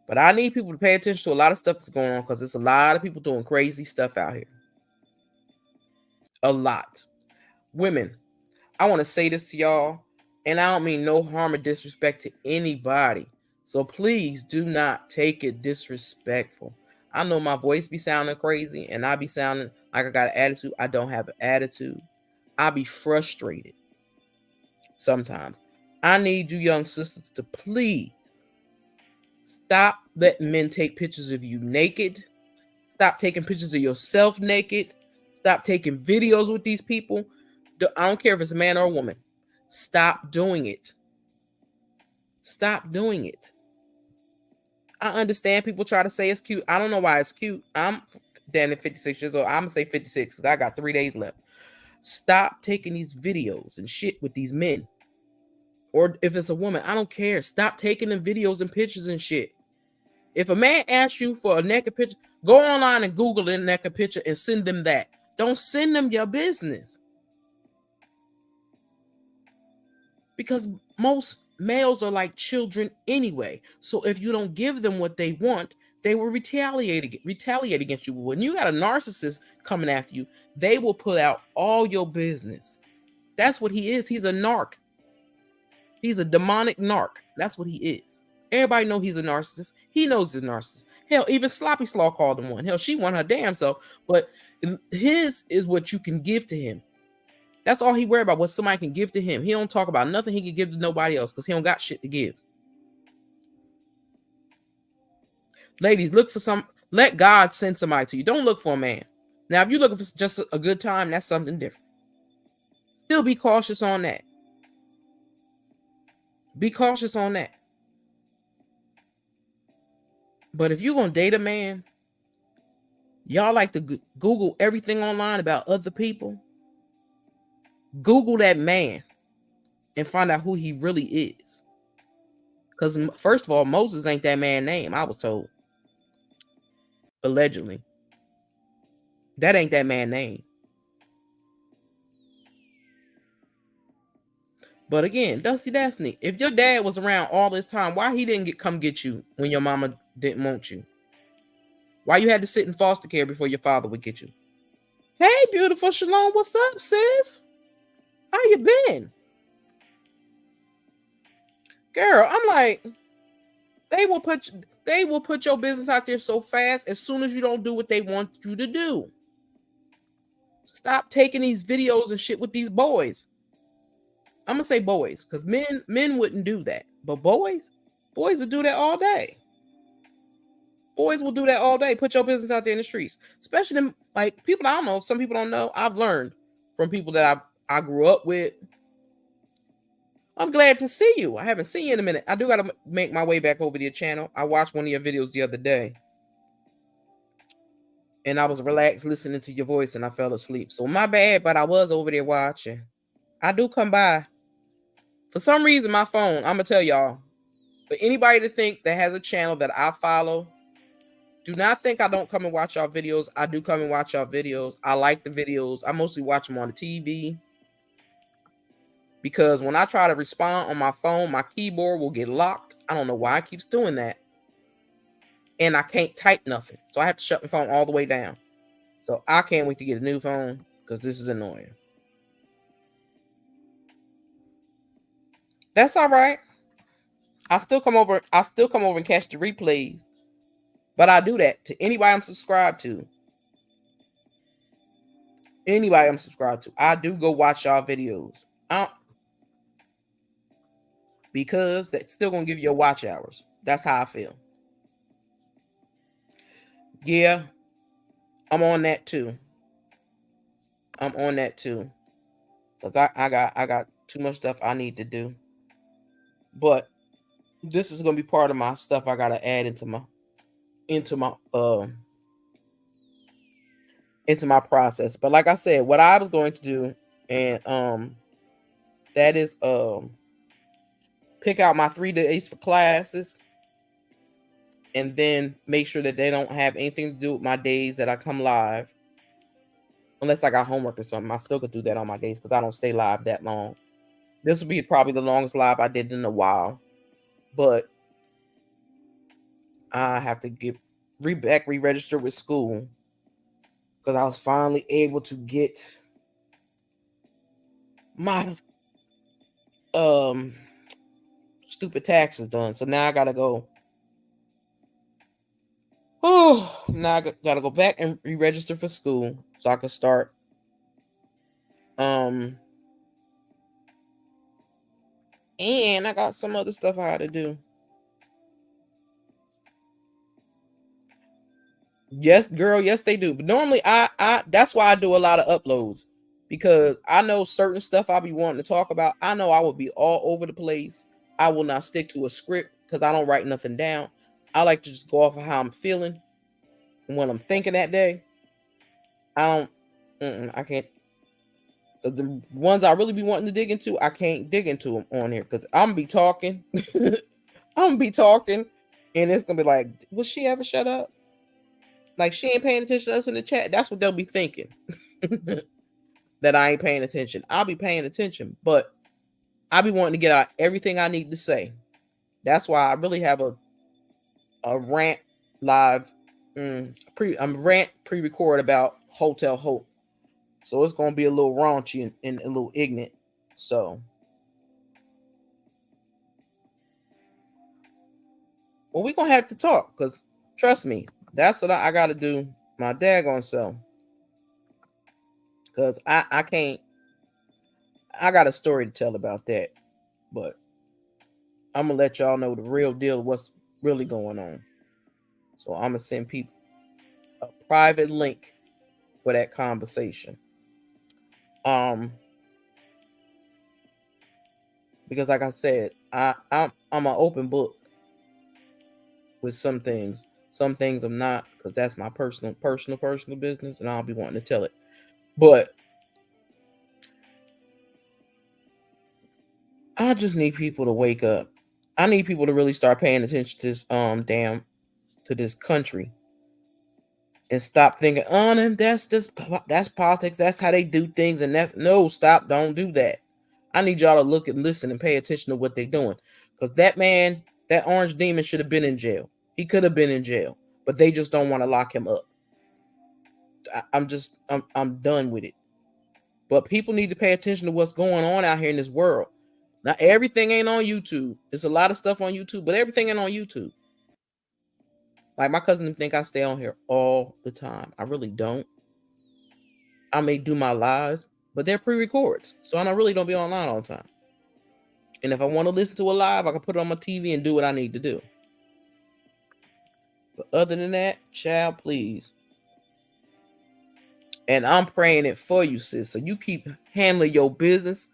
But I need people to pay attention to a lot of stuff that's going on because there's a lot of people doing crazy stuff out here. A lot. Women, I want to say this to y'all, and I don't mean no harm or disrespect to anybody. So please do not take it disrespectful. I know my voice be sounding crazy and I be sounding like I got an attitude. I don't have an attitude. I be frustrated sometimes. I need you young sisters to please stop letting men take pictures of you naked. Stop taking pictures of yourself naked. Stop taking videos with these people. I don't care if it's a man or a woman. Stop doing it. Stop doing it. I understand people try to say it's cute. I don't know why it's cute. I'm down at 56 years old. I'm going to say 56 because I got 3 days left. Stop taking these videos and shit with these men. Or if it's a woman, I don't care. Stop taking them videos and pictures and shit. If a man asks you for a naked picture, go online and Google a naked picture and send them that. Don't send them your business. Because most males are like children anyway. So if you don't give them what they want, they will retaliate against you. When you got a narcissist coming after you, they will put out all your business. That's what he is. He's a narc. He's a demonic narc. That's what he is. Everybody know he's a narcissist. He knows he's a narcissist. Hell, even Sloppy Slaw called him one. Hell, she won her damn self. But his is what you can give to him. That's all he worry about, what somebody can give to him. He don't talk about nothing he can give to nobody else because he don't got shit to give. Ladies, look for let God send somebody to you. Don't look for a man. Now, if you're looking for just a good time, that's something different. Still be cautious on that. Be cautious on that. But if you're going to date a man, y'all like to Google everything online about other people. Google that man and find out who he really is. Because first of all, Moses ain't that man's name, I was told. Allegedly. That ain't that man's name. But again, Dusty Destiny, if your dad was around all this time, why he didn't come get you when your mama didn't want you? Why you had to sit in foster care before your father would get you? Hey, beautiful Shalom, what's up, sis? How you been? Girl, I'm like, they will put your business out there so fast as soon as you don't do what they want you to do. Stop taking these videos and shit with these boys. I'm gonna say boys, because men wouldn't do that. But boys will do that all day. Boys will do that all day. Put your business out there in the streets. Especially them, like people I don't know, some people don't know. I've learned from people that I grew up with. I'm glad to see you. I haven't seen you in a minute. I do got to make my way back over to your channel. I watched one of your videos the other day. And I was relaxed listening to your voice and I fell asleep. So my bad, but I was over there watching. I do come by. For some reason, my phone, I'm going to tell y'all. But anybody that thinks that has a channel that I follow, do not think I don't come and watch y'all videos. I do come and watch y'all videos. I like the videos. I mostly watch them on the TV because when I try to respond on my phone, my keyboard will get locked. I don't know why it keeps doing that. And I can't type nothing. So I have to shut my phone all the way down. So I can't wait to get a new phone because this is annoying. That's all right. I still come over and catch the replays. But I do that to anybody I'm subscribed to. Anybody I'm subscribed to. I do go watch y'all videos. Because that's still gonna give you your watch hours. That's how I feel. Yeah, I'm on that too. I'm on that too. Because I got too much stuff I need to do. But this is gonna be part of my stuff I gotta add into my into my process. But like I said, what I was going to do, and that is pick out my 3 days for classes, and then make sure that they don't have anything to do with my days that I come live. Unless I got homework or something, I still could do that on my days because I don't stay live that long. This will be probably the longest live I did in a while, but I have to get re-registered with school because I was finally able to get my stupid taxes done. So now I gotta go. Oh, now I gotta go back and re-register for school so I can start. And I got some other stuff I had to do. Yes, girl. Yes, they do. But normally, I that's why I do a lot of uploads because I know certain stuff I'll be wanting to talk about. I know I will be all over the place. I will not stick to a script because I don't write nothing down. I like to just go off of how I'm feeling and what I'm thinking that day. I don't. I can't. The ones I really be wanting to dig into, I can't dig into them on here because I'm gonna be talking. I'm gonna be talking, and it's gonna be like, will she ever shut up? Like she ain't paying attention to us in the chat. That's what they'll be thinking. That I ain't paying attention. I'll be paying attention, but I'll be wanting to get out everything I need to say. That's why I really have a rant live rant pre-record about Hotel Hope. So it's gonna be a little raunchy and a little ignorant. So well, we're gonna have to talk because trust me, that's what I gotta do my daggone self. Because I can't. I got a story to tell about that, but I'm gonna let y'all know the real deal, what's really going on. So I'm gonna send people a private link for that conversation. Because like I said, I'm an open book with some things. Some things I'm not, because that's my personal business, and I'll be wanting to tell it. But I just need people to wake up. I need people to really start paying attention to this to this country and stop thinking, oh, that's politics. That's how they do things, and that's no, stop, don't do that. I need y'all to look and listen and pay attention to what they're doing, because that man, that orange demon, should have been in jail. He could have been in jail, but they just don't want to lock him up. I'm done with it. But people need to pay attention to what's going on out here in this world. Now, everything ain't on YouTube. There's a lot of stuff on YouTube, but everything ain't on YouTube. Like my cousin think I stay on here all the time. I really don't. I may do my lives, but they're pre-records, so I really don't be online all the time. And if I want to listen to a live, I can put it on my TV and do what I need to do. But other than that, child, please. And I'm praying it for you, sis. So you keep handling your business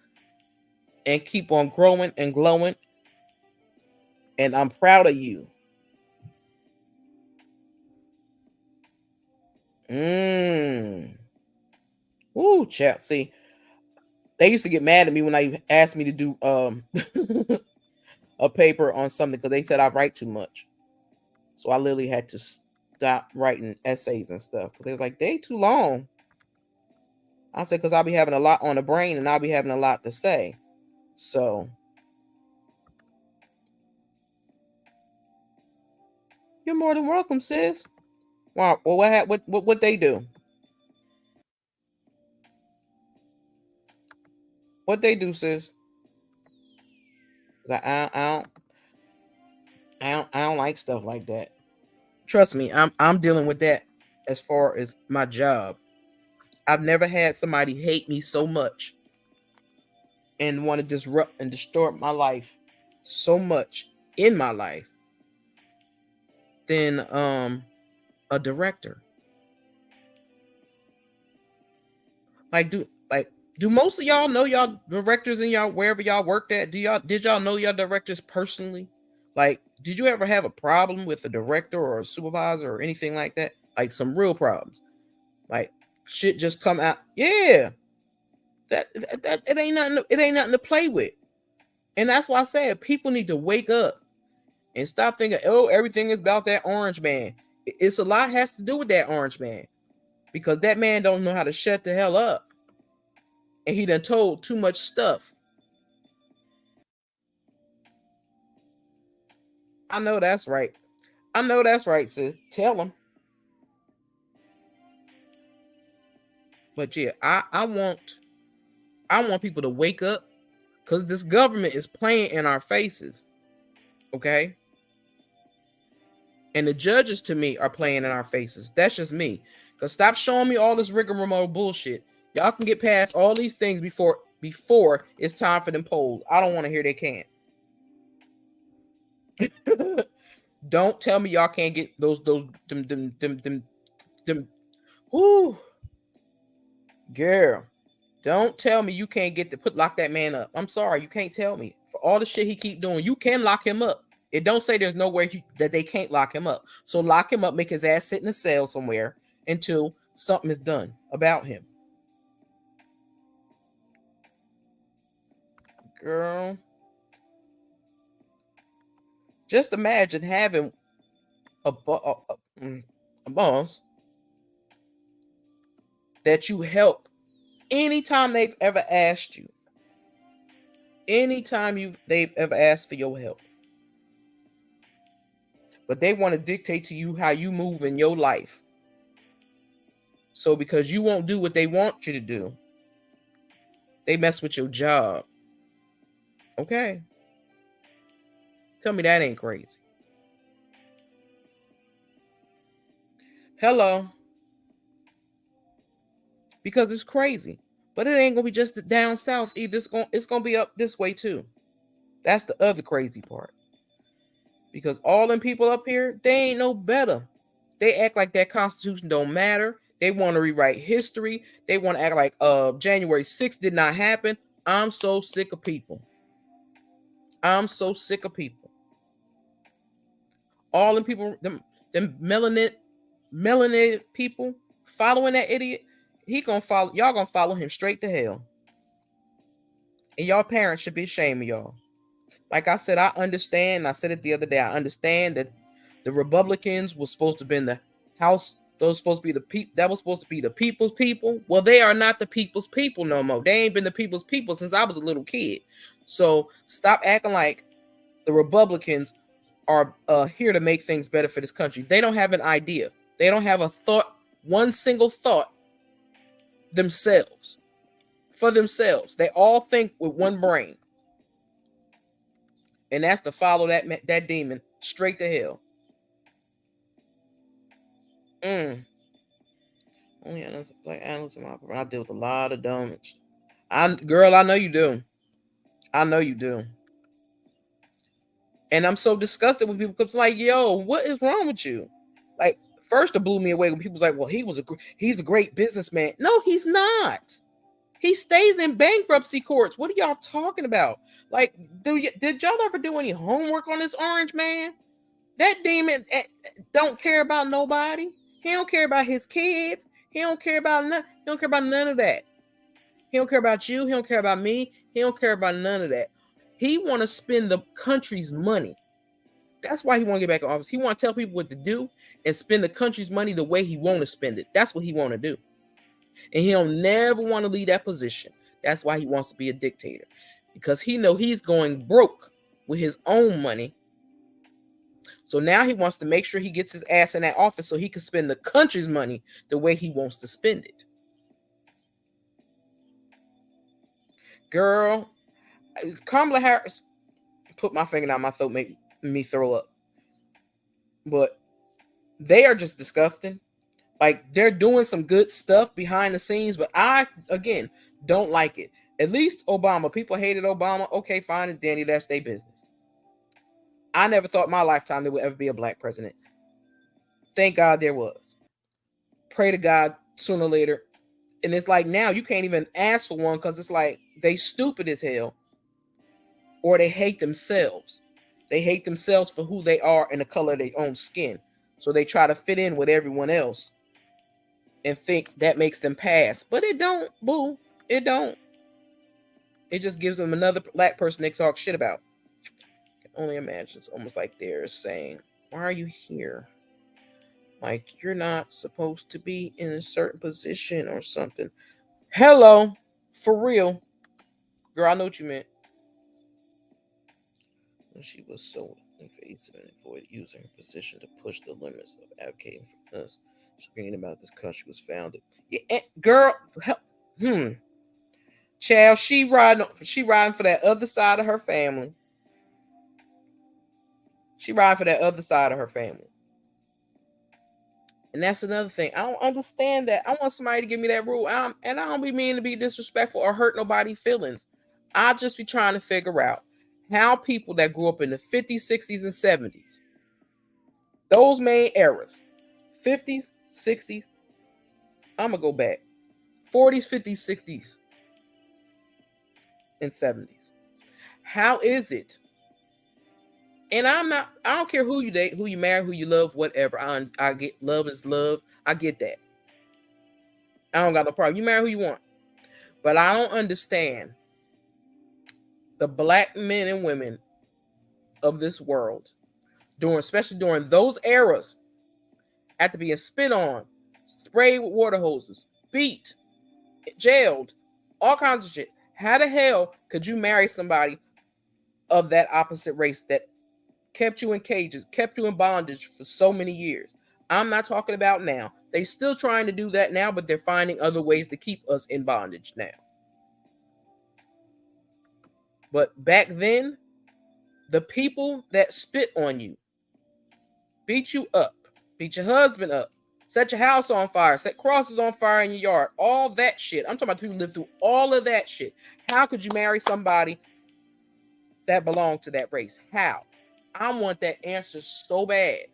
and keep on growing and glowing. And I'm proud of you. Ooh, chat. See, they used to get mad at me when I asked me to do a paper on something because they said I write too much. So I literally had to stop writing essays and stuff because they was like, they too long. I said, because I'll be having a lot on the brain and I'll be having a lot to say. So you're more than welcome, sis. Wow. Well, what they do? What they do, sis? I don't like stuff like that. Trust me, I'm dealing with that as far as my job. I've never had somebody hate me so much and want to disrupt and distort my life so much in my life than a director. Like do most of y'all know y'all directors in y'all wherever y'all worked at? Did y'all know y'all directors personally? Like, did you ever have a problem with a director or a supervisor or anything like that? Like some real problems. Like shit just come out. Yeah. That it ain't nothing to play with. And that's why I said people need to wake up and stop thinking, oh, everything is about that orange man. It's a lot has to do with that orange man. Because that man don't know how to shut the hell up. And he done told too much stuff. I know that's right. I know that's right, sis. Tell him. But yeah, I want people to wake up because this government is playing in our faces. Okay. And the judges to me are playing in our faces. That's just me. Because stop showing me all this rigmarole bullshit. Y'all can get past all these things before it's time for them polls. I don't want to hear they can't. Don't tell me y'all can't get those them whoo girl. Don't tell me you can't get to lock that man up. I'm sorry, you can't tell me. For all the shit he keep doing, you can lock him up. It don't say there's no way that they can't lock him up. So lock him up, make his ass sit in a cell somewhere until something is done about him. Girl, just imagine having a boss that you help anytime they've ever asked you. Anytime they've ever asked for your help. But they want to dictate to you how you move in your life. So because you won't do what they want you to do, they mess with your job. Okay. Tell me that ain't crazy. Hello. Because it's crazy. But it ain't gonna be just down south either. It's gonna be up this way too. That's the other crazy part. Because all them people up here, they ain't no better. They act like that Constitution don't matter. They want to rewrite history. They want to act like January 6th did not happen. I'm so sick of people. I'm so sick of people. All them people, them melanated people following that idiot. Y'all gonna follow him straight to hell. And y'all parents should be ashamed of y'all. Like I said, I understand. I said it the other day. I understand that the Republicans was supposed to be in the House. Those supposed to be the people. That was supposed to be the people's people. Well, they are not the people's people no more. They ain't been the people's people since I was a little kid. So stop acting like the Republicans are here to make things better for this country. They don't have an idea. They don't have a thought, one single thought themselves. For themselves. They all think with one brain. And that's to follow that demon straight to hell. Only analysts, black analysts in my I deal with a lot of damage. I know you do. I know you do. And I'm so disgusted when people come like, yo, what is wrong with you? Like, first it blew me away when people's like, well, he's a great businessman. No, he's not. He stays in bankruptcy courts. What are y'all talking about? Like, did y'all ever do any homework on this orange man? That demon don't care about nobody. He don't care about his kids. He don't care about none of that. He don't care about you. He don't care about me. He don't care about none of that. He want to spend the country's money. That's why he want to get back in office. He want to tell people what to do and spend the country's money the way he want to spend it. That's what he want to do. And he don't never want to leave that position. That's why he wants to be a dictator. Because he know he's going broke with his own money. So now he wants to make sure he gets his ass in that office so he can spend the country's money the way he wants to spend it. Girl, Kamala Harris put my finger down my throat, make me throw up. But they are just disgusting. Like, they're doing some good stuff behind the scenes, but I, again, don't like it. At least Obama. People hated Obama. Okay, fine and dandy. That's their business. I never thought in my lifetime there would ever be a black president. Thank God there was. Pray to God sooner or later. And it's like now you can't even ask for one because it's like they stupid as hell or they hate themselves. They hate themselves for who they are and the color of their own skin. So they try to fit in with everyone else and think that makes them pass. But it don't, boo. It don't. It just gives them another black person they talk shit about. I can only imagine. It's almost like they're saying, why are you here? Like, you're not supposed to be in a certain position or something. Hello. For real. Girl, I know what you meant. When she was so invasive and avoided using her position to push the limits of advocating for us, screaming about this country was founded. Yeah, girl, help. Child, she riding for that other side of her family. She riding for that other side of her family. And that's another thing. I don't understand that. I want somebody to give me that rule. And I don't be meaning to be disrespectful or hurt nobody's feelings. I just be trying to figure out how people that grew up in the 50s, 60s, and 70s, those main eras, 50s, 60s, I'm going to go back, 40s, 50s, 60s, and 70s. How is it? And I don't care who you date, who you marry, who you love, whatever. I get love is love. I get that. I don't got no problem. You marry who you want. But I don't understand the black men and women of this world, especially during those eras, after being spit on, sprayed with water hoses, beat, jailed, all kinds of shit. How the hell could you marry somebody of that opposite race that kept you in cages, kept you in bondage for so many years? I'm not talking about now. They still trying to do that now, but they're finding other ways to keep us in bondage now. But back then, the people that spit on you, beat you up, beat your husband up, set your house on fire, set crosses on fire in your yard, all that shit. I'm talking about people who live through all of that shit. How could you marry somebody that belonged to that race? How? I want that answer so bad.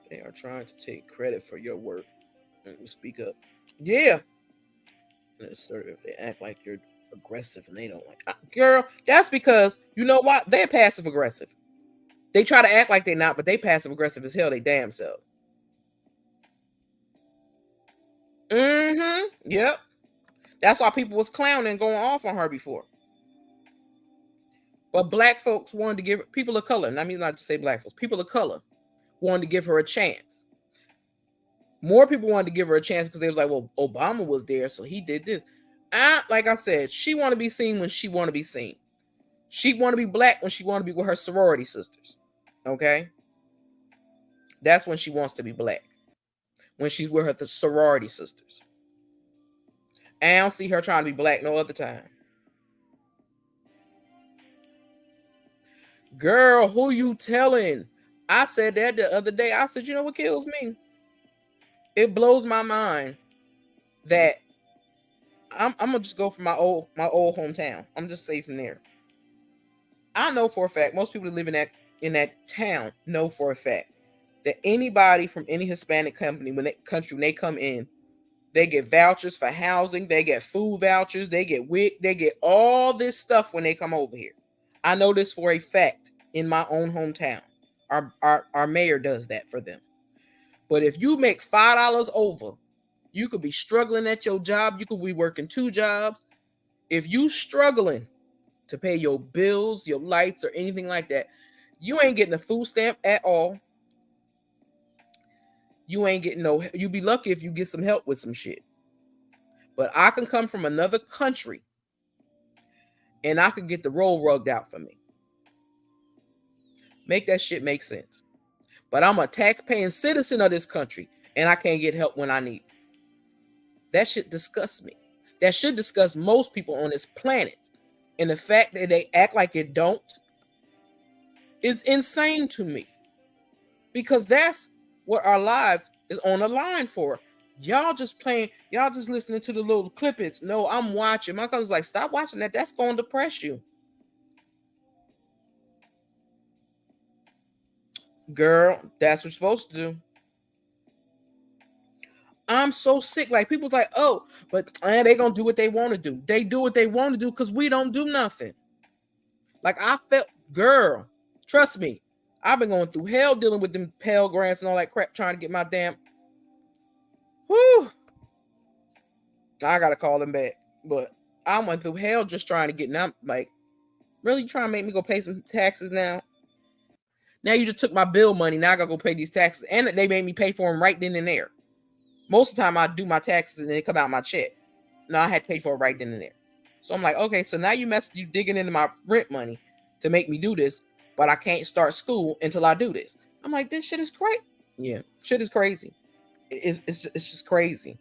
They are trying to take credit for your work. And you speak up. Yeah. And assertive. They act like you're aggressive and they don't like. Girl, that's because, you know what? They're passive aggressive. They try to act like they're not, but they passive aggressive as hell. They damn self. Yep. That's why people was clowning and going off on her before. But black folks wanted to give people of color, and I mean not to say black folks, people of color wanted to give her a chance. More people wanted to give her a chance because they was like, well, Obama was there, so he did this. Like I said, she want to be seen when she want to be seen. She want to be black when she want to be with her sorority sisters. Okay? That's when she wants to be black. When she's with her sorority sisters. I don't see her trying to be black no other time. Girl, who you telling? I said that the other day. I said, you know what kills me? It blows my mind that I'm gonna just go for my old hometown. I'm just safe from there. I know for a fact most people that live in that town know for a fact that anybody from any Hispanic country when they come in, they get vouchers for housing, they get food vouchers, they get WIC, they get all this stuff when they come over here. I know this for a fact in my own hometown. Our mayor does that for them. But if you make $5 over, you could be struggling at your job. You could be working 2 jobs. If you struggling to pay your bills, your lights, or anything like that, you ain't getting a food stamp at all. You ain't getting no. You be lucky if you get some help with some shit. But I can come from another country and I can get the roll rugged out for me. Make that shit make sense. But I'm a tax-paying citizen of this country and I can't get help when I need. That shit disgusts me. That should disgust most people on this planet. And the fact that they act like it don't is insane to me. Because that's what our lives is on the line for. Y'all just playing, y'all just listening to the little clippets. No, I'm watching. My cousin's like, stop watching that. That's going to depress you. Girl, that's what you're supposed to do. I'm so sick. Like, people's like, oh, but they gonna do what they want to do. They do what they want to do because we don't do nothing. Like, I felt, girl, trust me, I've been going through hell dealing with them Pell Grants and all that crap, trying to get my damn. Whew. I gotta call them back. But I went through hell just trying to get. Now, like, really trying to make me go pay some taxes now. Now you just took my bill money. Now I gotta go pay these taxes, and they made me pay for them right then and there. Most of the time I do my taxes and they come out my check. No, I had to pay for it right then and there. So I'm like, okay, so now you digging into my rent money to make me do this, but I can't start school until I do this. I'm like, this shit is crazy. Yeah, shit is crazy. It's just crazy.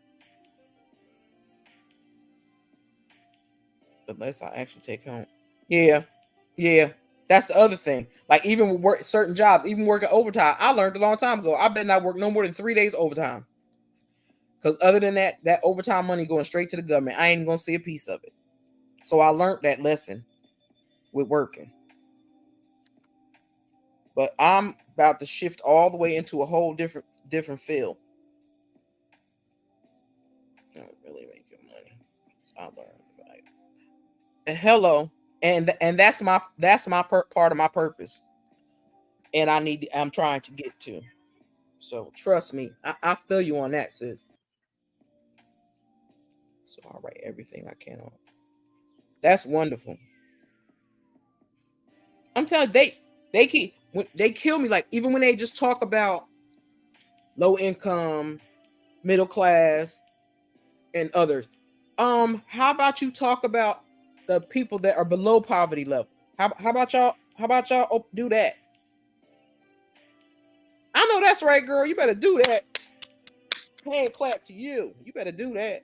Unless I actually take home. Yeah. That's the other thing. Like, even with work certain jobs, even working overtime, I learned a long time ago. I better not work no more than 3 days overtime. Because other than that overtime money going straight to the government, I ain't gonna see a piece of it. So I learned that lesson with working. But I'm about to shift all the way into a whole different field. I don't really make good money. I learned. Right? And hello, and that's my part of my purpose, and I'm trying to get to. So trust me, I feel you on that, sis. So I'll write everything I can on. That's wonderful. I'm telling you, they kill me. Like, even when they just talk about low income, middle class, and others. How about you talk about the people that are below poverty level? How about y'all? How about y'all do that? I know that's right, girl. You better do that. Hand clap to you. You better do that.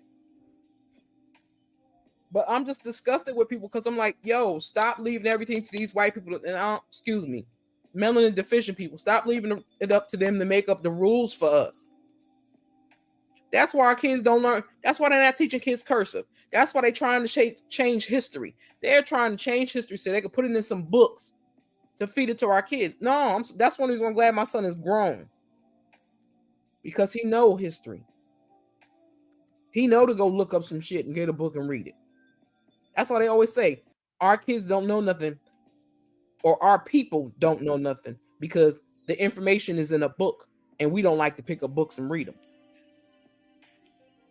But I'm just disgusted with people because I'm like, yo, stop leaving everything to these white people. And excuse me, melanin deficient people. Stop leaving it up to them to make up the rules for us. That's why our kids don't learn. That's why they're not teaching kids cursive. That's why they're trying to change history. They're trying to change history so they can put it in some books to feed it to our kids. No, that's one reason I'm glad my son is grown. Because he know history. He know to go look up some shit and get a book and read it. That's why they always say our kids don't know nothing, or our people don't know nothing, because the information is in a book and we don't like to pick up books and read them.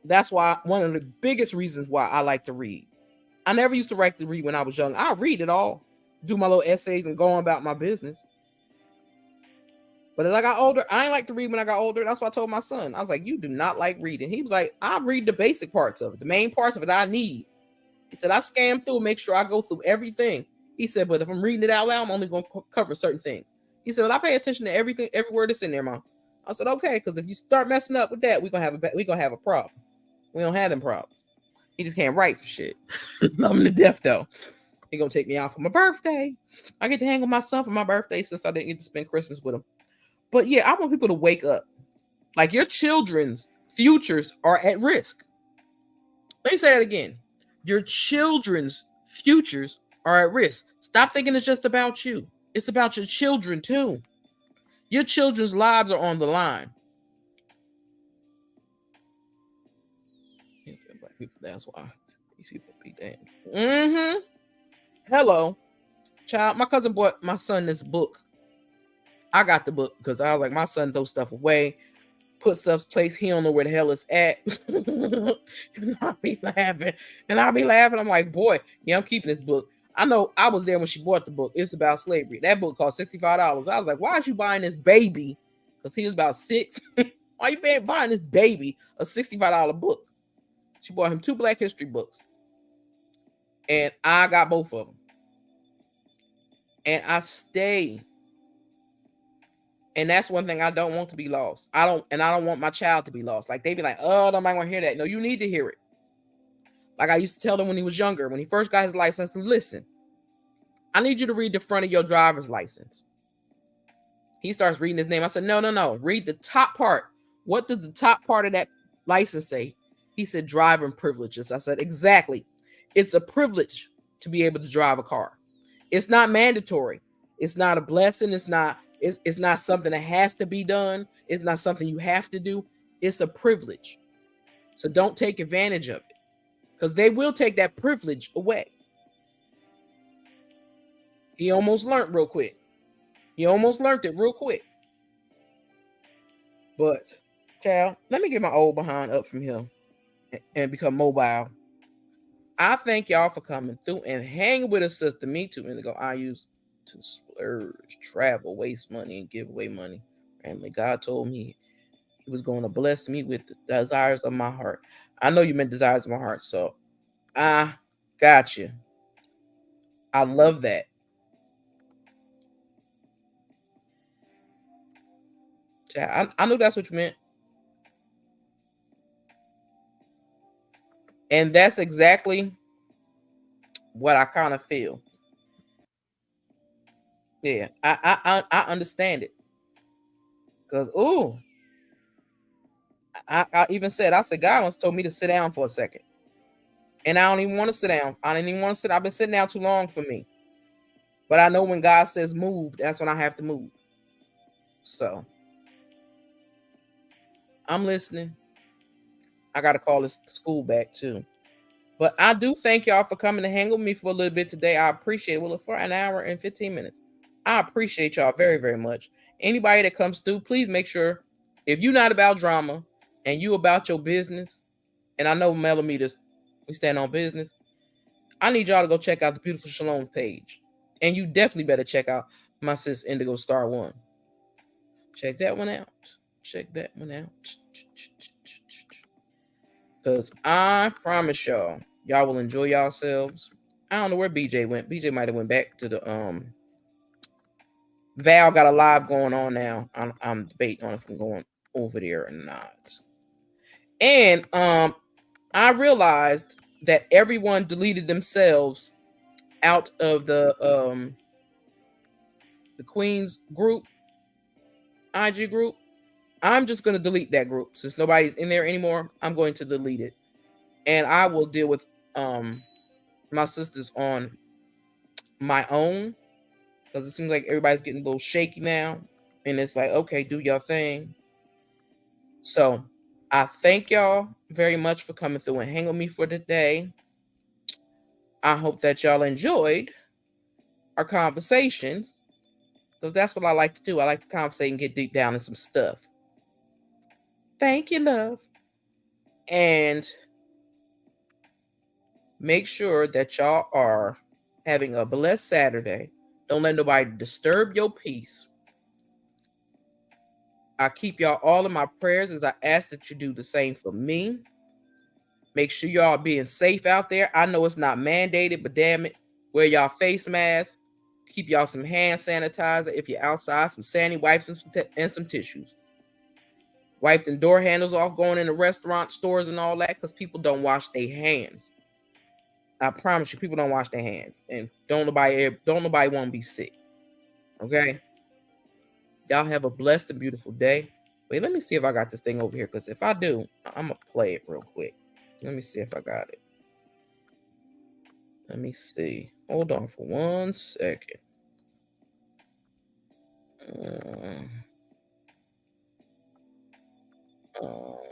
That's why one of the biggest reasons why I like to read. I never used to like to read when I was young. I read it all, do my little essays and go on about my business. But as I got older, I ain't like to read when I got older. That's why I told my son. I was like, you do not like reading. He was like, I read the basic parts of it, the main parts of it I need. He said, I scan through, make sure I go through everything. He said, but if I'm reading it out loud, I'm only going to cover certain things. He said, well, I pay attention to everything, every word that's in there, Mom. I said, okay, because if you start messing up with that, we're gonna have a problem. We don't have them problems. He just can't write for shit. Love him to death, though. He gonna take me out for my birthday. I get to hang with my son for my birthday since I didn't get to spend Christmas with him. But yeah, I want people to wake up. Like, your children's futures are at risk. Let me say that again. Your children's futures are at risk. Stop thinking it's just about you. It's about your children too. Your children's lives are on the line. Black people, that's why these people be damned. Hello, child. My cousin bought my son this book. I got the book because I was like, my son throws stuff away. put stuff place he don't know where the hell it's at. And I'll be laughing. And I'll be laughing. I'm like, boy, yeah, I'm keeping this book. I know I was there when she bought the book. It's about slavery. That book cost $65. I was like, why is you buying this baby? Because he was about 6. Why you buying this baby a $65 book? She bought him 2 Black History books. And I got both of them. And I stay. And that's one thing I don't want to be lost. I don't want my child to be lost. Like they be like, oh, nobody want to hear that. No, you need to hear it. Like I used to tell him when he was younger, when he first got his license, listen, I need you to read the front of your driver's license. He starts reading his name. I said, no. Read the top part. What does the top part of that license say? He said, driving privileges. I said, exactly. It's a privilege to be able to drive a car. It's not mandatory. It's not a blessing. It's not something that has to be done. It's not something you have to do. It's a privilege. So don't take advantage of it because they will take that privilege away. He almost learned real quick. He almost learned it real quick. But, child, let me get my old behind up from here and become mobile. I thank y'all for coming through and hanging with us, sister. Me too. And I use to splurge, travel, waste money, and give away money. And God told me he was going to bless me with the desires of my heart. I know you meant desires of my heart, so I got you. I love that. I knew that's what you meant. And that's exactly what I kind of feel. Yeah, I understand it. Because, I even said, God once told me to sit down for a second. And I don't even want to sit down. I didn't even want to sit. I've been sitting down too long for me. But I know when God says move, that's when I have to move. So I'm listening. I got to call this school back too. But I do thank y'all for coming to hang with me for a little bit today. I appreciate it. Well, for an hour and 15 minutes. I appreciate y'all very, very much. Anybody that comes through, please make sure if you're not about drama and you about your business, and I know millimeters, we stand on business, I need y'all to go check out the Beautiful Shalom page. And you definitely better check out my sis Indigo Star One. Check that one out. Check that one out. Because I promise y'all will enjoy yourselves. I don't know where BJ went. BJ might have went back to the Val got a live going on now. I'm debating on if I'm going over there or not. And I realized that everyone deleted themselves out of the Queen's group, IG group. I'm just going to delete that group since nobody's in there anymore. I'm going to delete it, and I will deal with my sisters on my own because it seems like everybody's getting a little shaky now, and it's like, okay, do your thing. So I thank y'all very much for coming through and hang with me for today. I hope that y'all enjoyed our conversations because that's what I like to do. I like to conversate and get deep down in some stuff. Thank you, love. And make sure that y'all are having a blessed Saturday. Don't let nobody disturb your peace. I keep y'all all in my prayers as I ask that you do the same for me. Make sure y'all are being safe out there. I know it's not mandated, but damn it, wear y'all face masks. Keep y'all some hand sanitizer. If you're outside, some sandy wipes and some tissues. Wipe the door handles off going in the restaurant, stores, and all that because people don't wash their hands. I promise you, people don't wash their hands, and don't nobody want to be sick. Okay, y'all have a blessed and beautiful day. Wait, let me see if I got this thing over here, because if I do, I'm gonna play it real quick. Let me see if I got it. Let me see. Hold on for 1 second.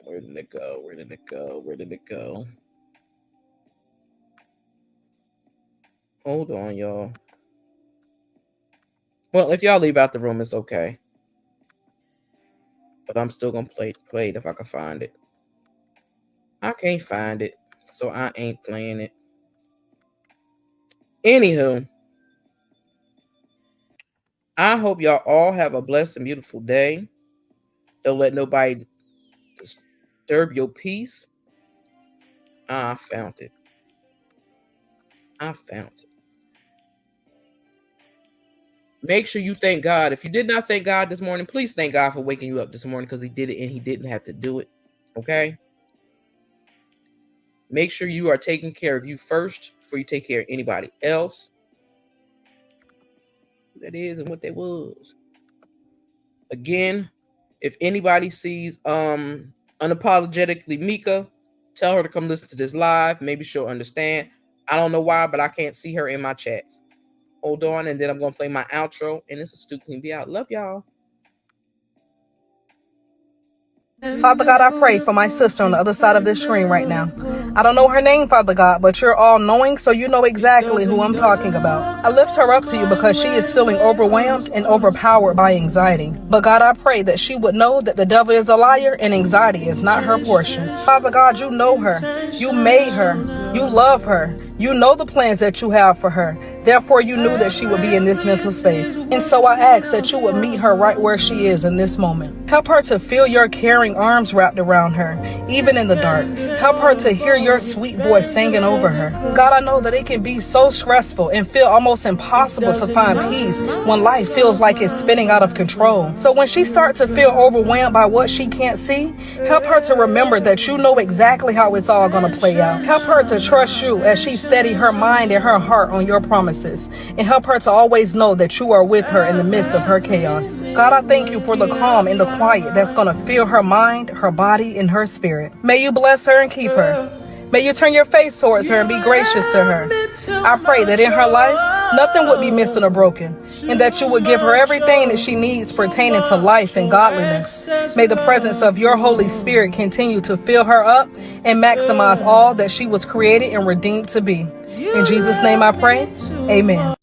Where did it go? Where did it go? Where did it go? Hold on, y'all. Well, if y'all leave out the room, it's okay. but I'm still gonna play it if I can find it. I can't find it, so I ain't playing it. Anywho, I hope y'all all have a blessed and beautiful day. Don't let nobody disturb your peace. I found it. I found it. Make sure you thank God. If you did not thank God this morning, please thank God for waking you up this morning because He did it and He didn't have to do it. Okay? Make sure you are taking care of you first before you take care of anybody else. Who that is and what that was. Again, if anybody sees unapologetically Mika, tell her to come listen to this live. Maybe she'll understand. I don't know why, but I can't see her in my chats. Hold on, and then I'm gonna play my outro. And this is Stu Queen Be Out. Love y'all. Father God, I pray for my sister on the other side of this screen right now. I don't know her name, Father God, but you're all knowing, so you know exactly who I'm talking about. I lift her up to you because she is feeling overwhelmed and overpowered by anxiety. But God, I pray that she would know that the devil is a liar and anxiety is not her portion. Father God, you know her. You made her. You love her. You know the plans that you have for her. Therefore, you knew that she would be in this mental space. And so I ask that you would meet her right where she is in this moment. Help her to feel your caring arms wrapped around her, even in the dark. Help her to hear your sweet voice singing over her. God, I know that it can be so stressful and feel almost impossible to find peace when life feels like it's spinning out of control. So when she starts to feel overwhelmed by what she can't see, help her to remember that you know exactly how it's all going to play out. Help her to trust you as she steady her mind and her heart on your promises, and help her to always know that you are with her in the midst of her chaos. God, I thank you for the calm and the quiet that's going to fill her mind, her body, and her spirit. May you bless her and keep her. May you turn your face towards her and be gracious to her. I pray that in her life, nothing would be missing or broken, and that you would give her everything that she needs pertaining to life and godliness. May the presence of your Holy Spirit continue to fill her up and maximize all that she was created and redeemed to be. In Jesus' name I pray, amen.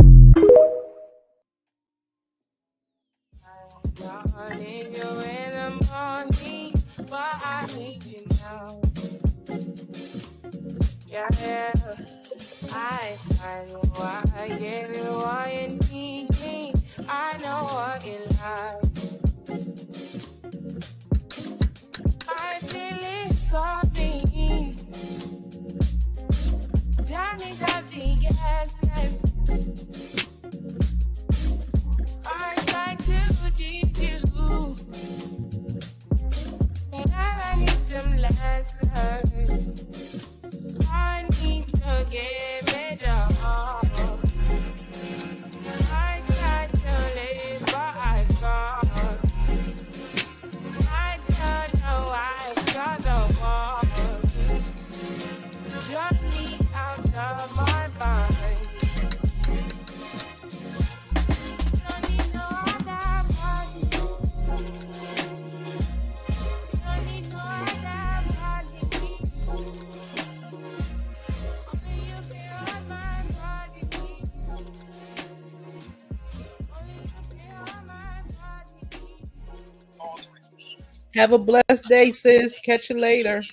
Yeah, I know why I get it, why you need me. I know what you like. I feel it for me. Tell me that the yes. I try to teach you, but I need some lessons. I need to give it up. I try to live, but I can't. I don't know why I've got the wall. Drop me out of my mind. Don't need no other party. Don't need no other party. Only you feel on my body. Only you feel on my body. Have a blessed day, sis. Catch you later.